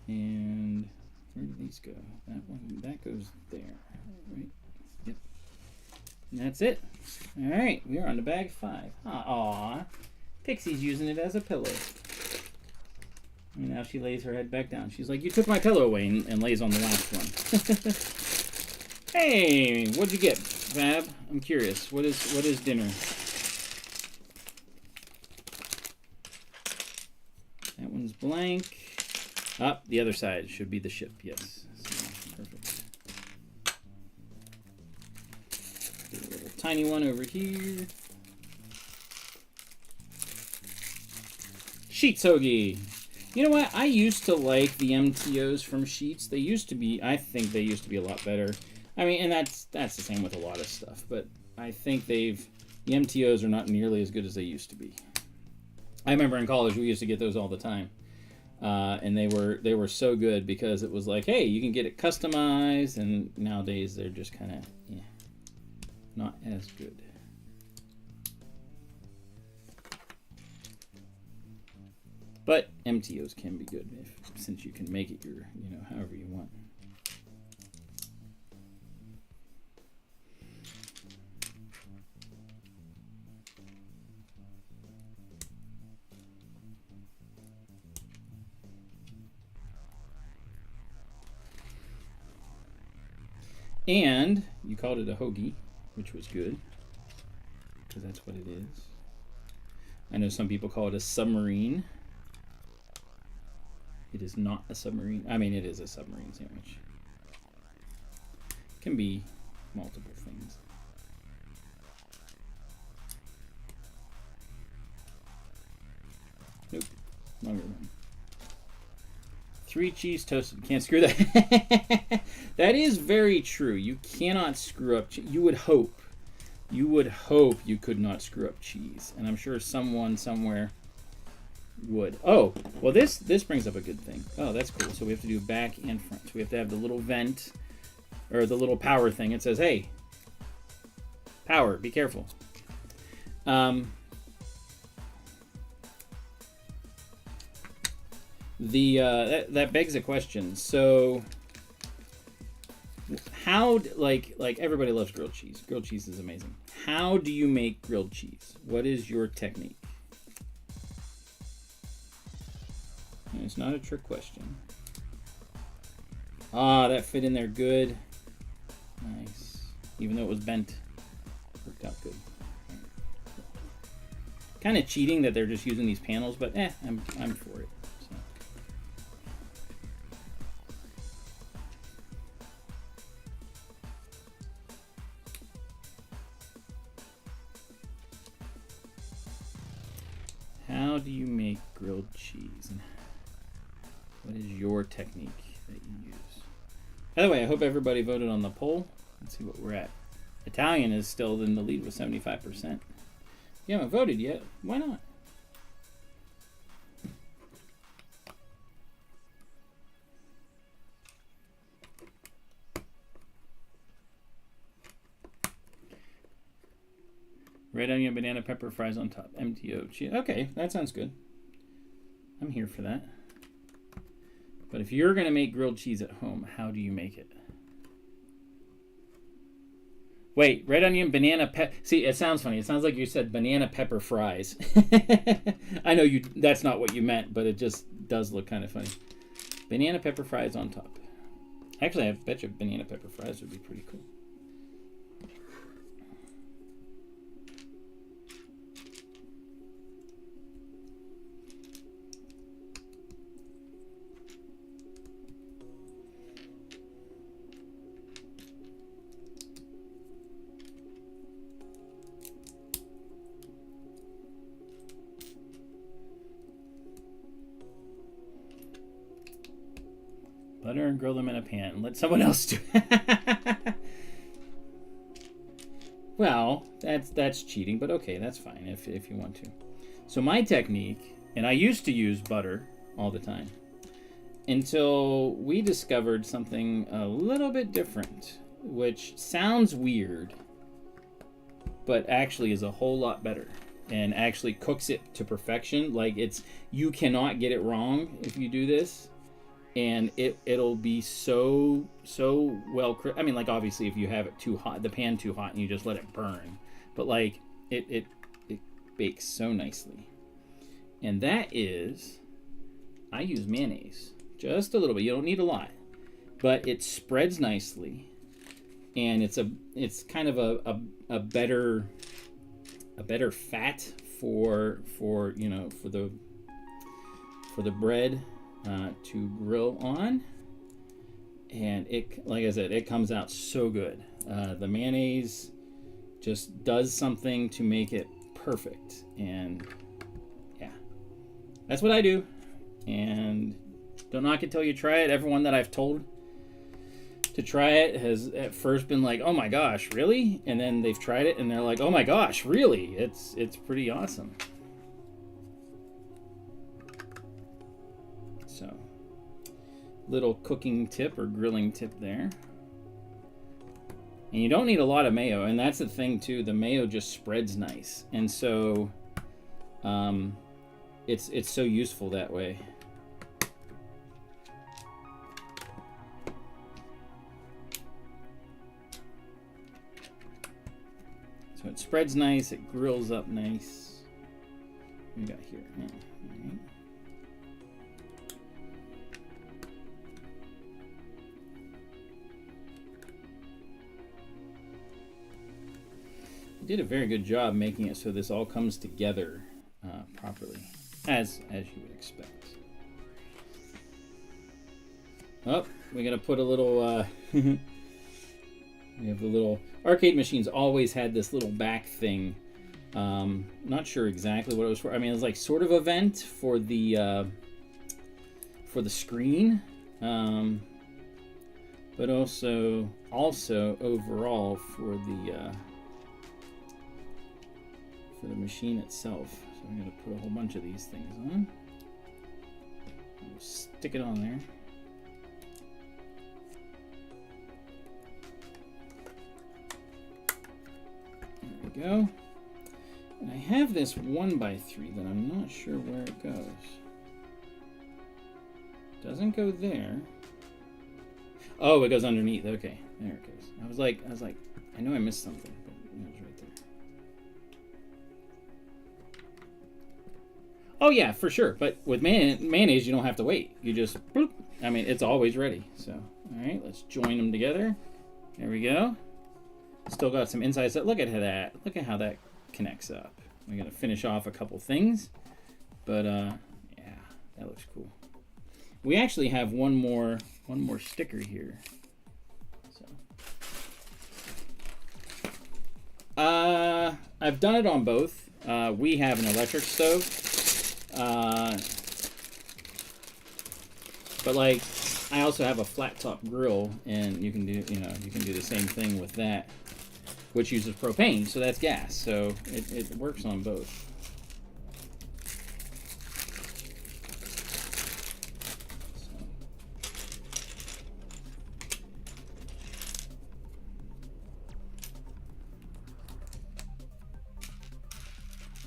And where do these go? That goes there, right? Yep. And that's it. All right, we are on to bag 5. Aw, Pixie's using it as a pillow. And now she lays her head back down. She's like, "You took my pillow away," and lays on the last one. Hey, what'd you get, Fab? I'm curious. What is dinner? That one's blank. Up, the other side should be the ship. Yes, so, perfect. Do a little tiny one over here. Sheets Hoagie. You know what? I used to like the MTOs from Sheets. They used to be, I think they used to be a lot better. I mean, and that's the same with a lot of stuff, but I think the MTOs are not nearly as good as they used to be. I remember in college we used to get those all the time. And they were so good because it was like, hey, you can get it customized, and nowadays they're just kind of not as good. But MTOs can be good since you can make it your, however you want. And you called it a hoagie, which was good, because that's what it is. I know some people call it a submarine. It is not a submarine. I mean, it is a submarine sandwich. It can be multiple things. Nope, longer one. 3 cheese toasted. Can't screw that. That is very true. You cannot screw up cheese. You would hope you could not screw up cheese. And I'm sure someone somewhere would. Oh, well this brings up a good thing. Oh, that's cool. So we have to do back and front. So we have to have the little vent, or the little power thing. It says, hey, power, be careful. That begs a question. So how, like everybody loves grilled cheese. Grilled cheese is amazing. How do you make grilled cheese? What is your technique? And it's not a trick question. Ah, that fit in there good. Nice. Even though it was bent, worked out good. Kind of cheating that they're just using these panels, but I'm for it. So. How do you make grilled cheese? What is your technique that you use? By the way, I hope everybody voted on the poll. Let's see what we're at. Italian is still in the lead with 75%. You haven't voted yet. Why not? Red onion, banana, pepper, fries on top. MTO cheese. Okay, that sounds good. I'm here for that. But if you're going to make grilled cheese at home, how do you make it? Wait, red onion, banana, pepper. See, it sounds funny. It sounds like you said banana pepper fries. I know that's not what you meant, but it just does look kind of funny. Banana pepper fries on top. Actually, I bet you banana pepper fries would be pretty cool. Butter and grill them in a pan. Let someone else do it. Well, that's cheating, but okay, that's fine if you want to. So my technique, and I used to use butter all the time, until we discovered something a little bit different, which sounds weird, but actually is a whole lot better and actually cooks it to perfection. Like, you cannot get it wrong if you do this. And it'll be so well. I mean, like, obviously, if you have it too hot, the pan too hot, and you just let it burn, but like it bakes so nicely. And that is, I use mayonnaise, just a little bit. You don't need a lot, but it spreads nicely, and it's kind of a better fat for the bread to grill on, and it, like I said, it comes out so good. The mayonnaise just does something to make it perfect, and yeah, that's what I do. And don't knock it till you try it. Everyone that I've told to try it has at first been like, "Oh my gosh, really?" And then they've tried it and they're like, "Oh my gosh, really?" It's pretty awesome. So, little cooking tip or grilling tip there. And you don't need a lot of mayo, and that's the thing too. The mayo just spreads nice, and so it's so useful that way. So it spreads nice, it grills up nice. What we got here? Yeah. All right. You did a very good job making it so this all comes together properly, as you would expect. Oh, we're gonna put a little. We have the little arcade machines. Always had this little back thing. Not sure exactly what it was for. I mean, it was like sort of a vent for the screen, but also overall for the machine itself. So I'm gonna put a whole bunch of these things on. We'll stick it on there. There we go. And I have this 1x3 that I'm not sure where it goes. Doesn't go there. Oh, it goes underneath. Okay, there it goes. I was like, I know I missed something, but it was right there. Oh yeah, for sure. But with mayonnaise, you don't have to wait. You just, bloop. I mean, it's always ready. So, all right, let's join them together. There we go. Still got some inside stuff. Look at that. Look at how that connects up. We're gonna finish off a couple things, but yeah, that looks cool. We actually have one more sticker here. So, I've done it on both. We have an electric stove, but like I also have a flat top grill, and you can do the same thing with that, which uses propane, so that's gas. So it works on both.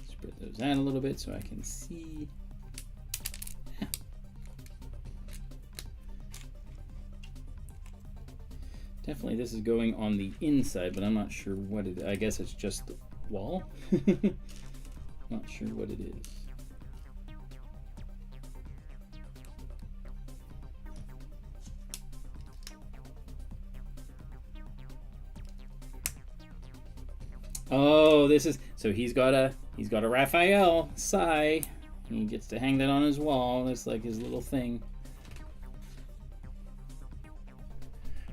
Spread those out a little bit so I can see. Yeah. Definitely this is going on the inside, but I'm not sure what it is. I guess it's just the wall. Not sure what it is. Oh, this is, so he's got a Raphael Sai. He gets to hang that on his wall. That's like his little thing.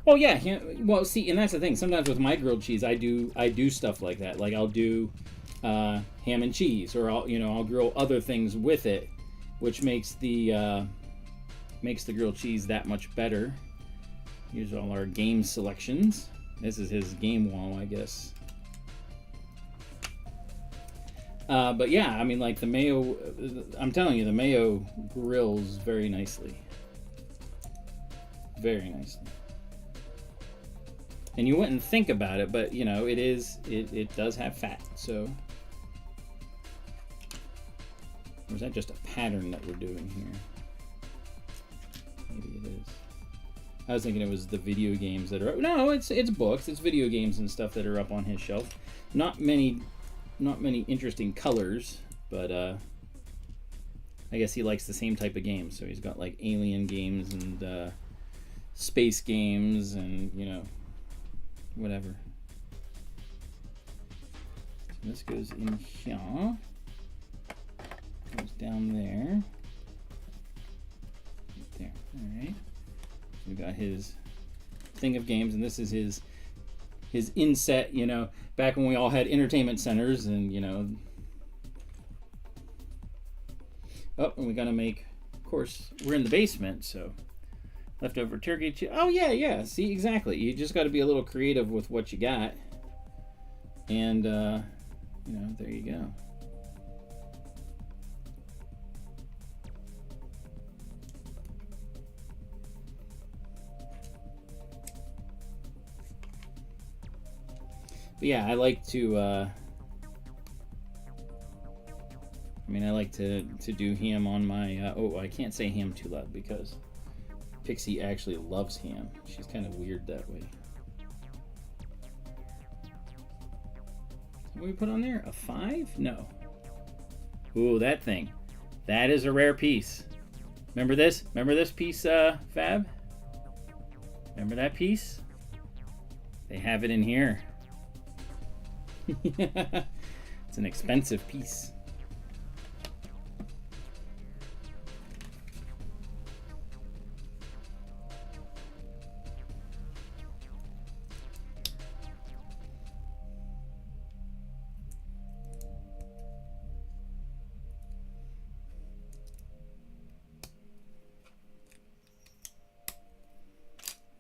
Oh yeah, well see, and that's the thing. Sometimes with my grilled cheese, I do stuff like that. Like I'll do ham and cheese, or I'll grill other things with it, which makes the makes the grilled cheese that much better. Here's all our game selections. This is his game wall, I guess. But yeah, I mean, like the mayo, I'm telling you, the mayo grills very nicely. Very nicely. And you wouldn't think about it, but you know, it does have fat, so. Or is that just a pattern that we're doing here? Maybe it is. I was thinking it was the video games that are up. No, it's books, it's video games and stuff that are up on his shelf. Not many interesting colors, but I guess he likes the same type of games. So he's got like alien games and space games and, you know, whatever. So this goes in here. Goes down there. Right there. All right. So we got his thing of games, and this is his inset, you know, back when we all had entertainment centers, and you know. Oh, and we gotta make, of course, we're in the basement, so leftover turkey. Oh yeah. See, exactly. You just got to be a little creative with what you got, and you know, there you go. But yeah, I like to. I like to do ham on my. Oh, I can't say ham too loud because Pixie actually loves ham. She's kind of weird that way. What we put on there? A 5? No. Ooh, that thing. That is a rare piece. Remember this? Remember this piece, Fab? Remember that piece? They have it in here. It's an expensive piece.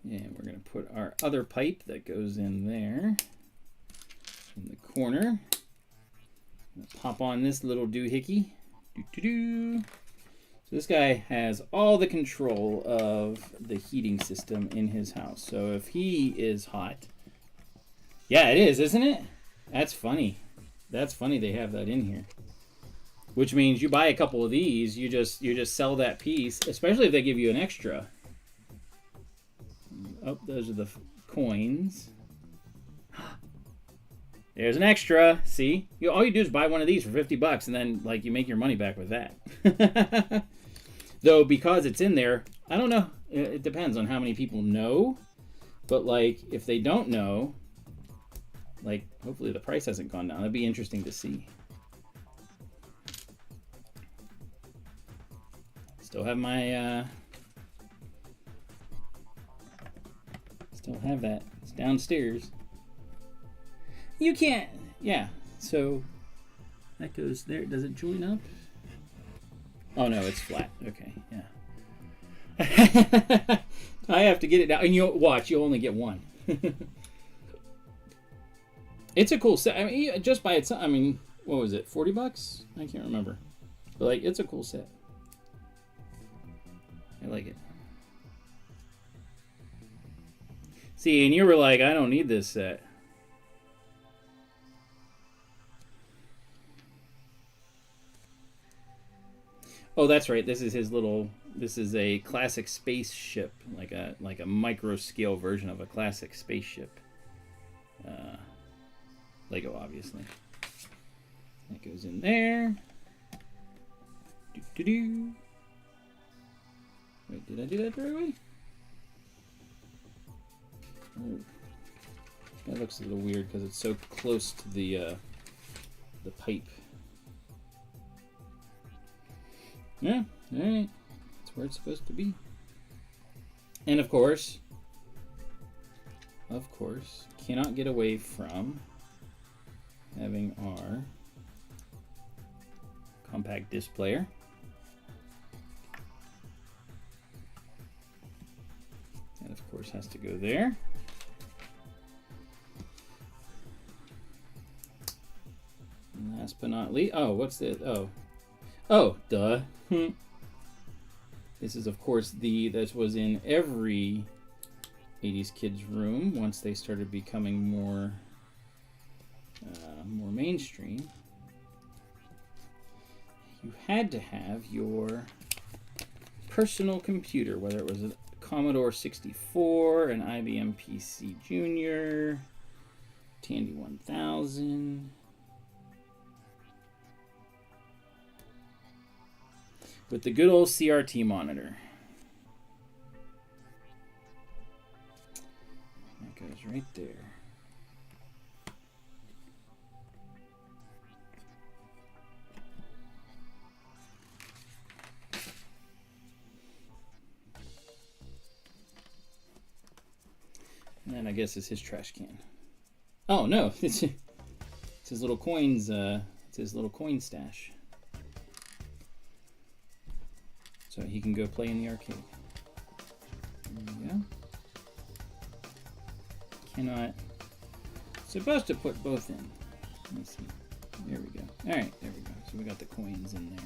And we're going to put our other pipe that goes in there in the corner. Pop on this little doohickey. So this guy has all the control of the heating system in his house. So if he is hot, yeah, it is, isn't it? That's funny. That's funny they have that in here. Which means you buy a couple of these, you just sell that piece, especially if they give you an extra. Oh, those are the coins. There's an extra. See, all you do is buy one of these for 50 bucks, and then like you make your money back with that. Though because it's in there, I don't know. It depends on how many people know. But like if they don't know, like hopefully the price hasn't gone down. That'd be interesting to see. Still have my. Still have that. It's downstairs. You can't. Yeah. So that goes there. Does it join up? Oh no, it's flat. Okay. Yeah. I have to get it down, and you'll watch. You'll only get one. It's a cool set. I mean, just by itself. I mean, what was it? 40 bucks? I can't remember. But like, it's a cool set. I like it. See, and you were like, I don't need this set. Oh, that's right. This is his little. This is a classic spaceship, like a micro scale version of a classic spaceship. Lego, obviously. That goes in there. Doo-doo-doo. Wait, did I do that the right way? Oh. That looks a little weird because it's so close to the pipe. Yeah, alright. That's where it's supposed to be. And of course, cannot get away from having our compact disc player. course, has to go there. And last but not least, oh, what's this? Oh, duh. This is, of course, that was in every 80s kids room once they started becoming more mainstream. You had to have your personal computer, whether it was a Commodore 64, an IBM PC Junior, Tandy 1000. With the good old CRT monitor. That goes right there. And then I guess it's his trash can. Oh no, it's his little coins. It's his little coin stash. So he can go play in the arcade. There we go. Cannot. Supposed to put both in. Let's see. There we go. All right, there we go. So we got the coins in there.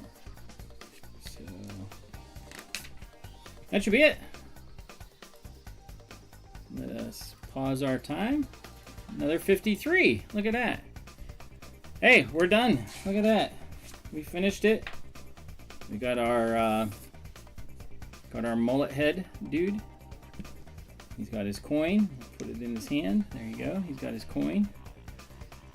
So that should be it. Let us pause our time. Another 53. Look at that. Hey, we're done. Look at that. We finished it. We got our mullet head dude. He's got his coin. Put it in his hand. There you go. He's got his coin.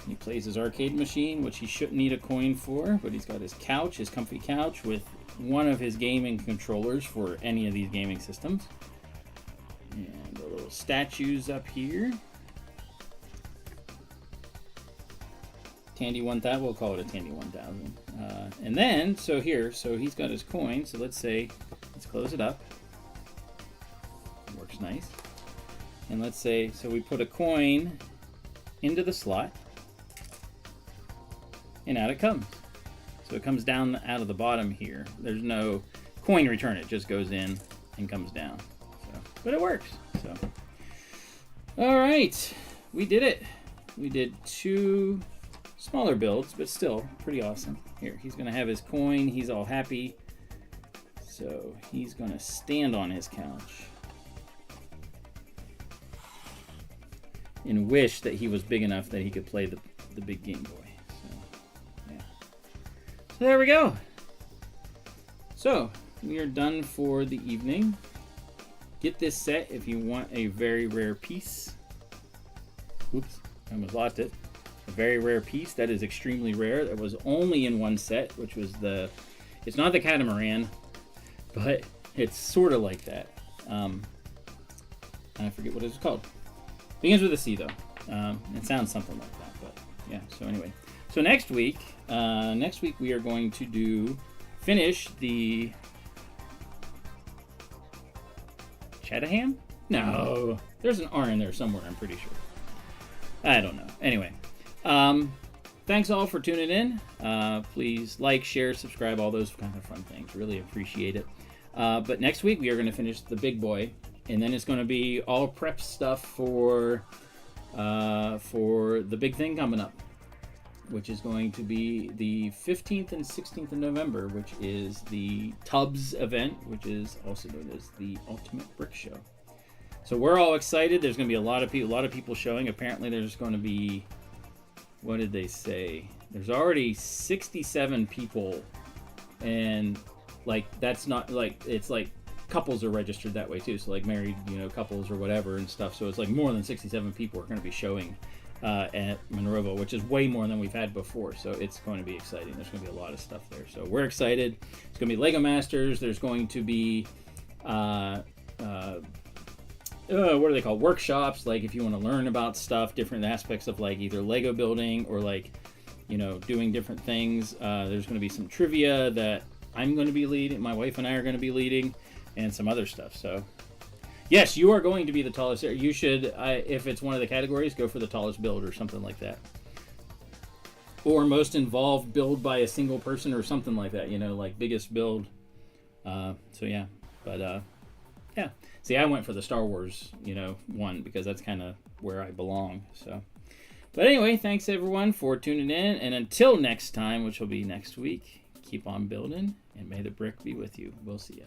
He plays his arcade machine, which he shouldn't need a coin for, but he's got his couch, his comfy couch, with one of his gaming controllers for any of these gaming systems. And the little statues up here. Tandy 1000, we'll call it a Tandy 1000. And then, so he's got his coin. So let's close it up. Works nice. And let's say, so we put a coin into the slot, and out it comes. So it comes down out of the bottom here. There's no coin return. It just goes in and comes down. So, but it works. So, all right, we did it. We did 2 smaller builds, but still pretty awesome. Here, he's gonna have his coin. He's all happy. So he's gonna stand on his couch and wish that he was big enough that he could play the big Game Boy. So, yeah. So there we go. So we are done for the evening. Get this set if you want a very rare piece. Oops, I almost lost it. A very rare piece that is extremely rare. That was only in one set, which was it's not the catamaran, but it's sort of like that. I forget what it's called. Begins with a C though. It sounds something like that, but yeah. So anyway, so next week we are going to finish the Chatham? No, there's an R in there somewhere. I'm pretty sure. I don't know. Anyway, thanks all for tuning in. Please like, share, subscribe, all those kind of fun things. Really appreciate it. But next week we are going to finish the big boy. And then it's going to be all prep stuff for the big thing coming up, which is going to be the 15th and 16th of November, which is the Tubbs event, which is also known as the Ultimate Brick Show. So we're all excited. There's going to be a lot of people showing. Apparently, there's going to be, what did they say? There's already 67 people, and like that's not like it's like. Couples are registered that way too, so like married, couples or whatever and stuff. So it's like more than 67 people are going to be showing at Monroeville, which is way more than we've had before. So it's going to be exciting. There's going to be a lot of stuff there. So we're excited. It's going to be Lego Masters. There's going to be what are they called? Workshops. Like if you want to learn about stuff, different aspects of like either Lego building or like doing different things. There's going to be some trivia that I'm going to be leading. My wife and I are going to be leading. And some other stuff. So, yes, you are going to be the tallest. You should, if it's one of the categories, go for the tallest build or something like that. Or most involved build by a single person or something like that. Like biggest build. So, yeah. But Yeah. See, I went for the Star Wars, one because that's kind of where I belong. So, but anyway, thanks everyone for tuning in, and until next time, which will be next week, keep on building, and may the brick be with you. We'll see ya.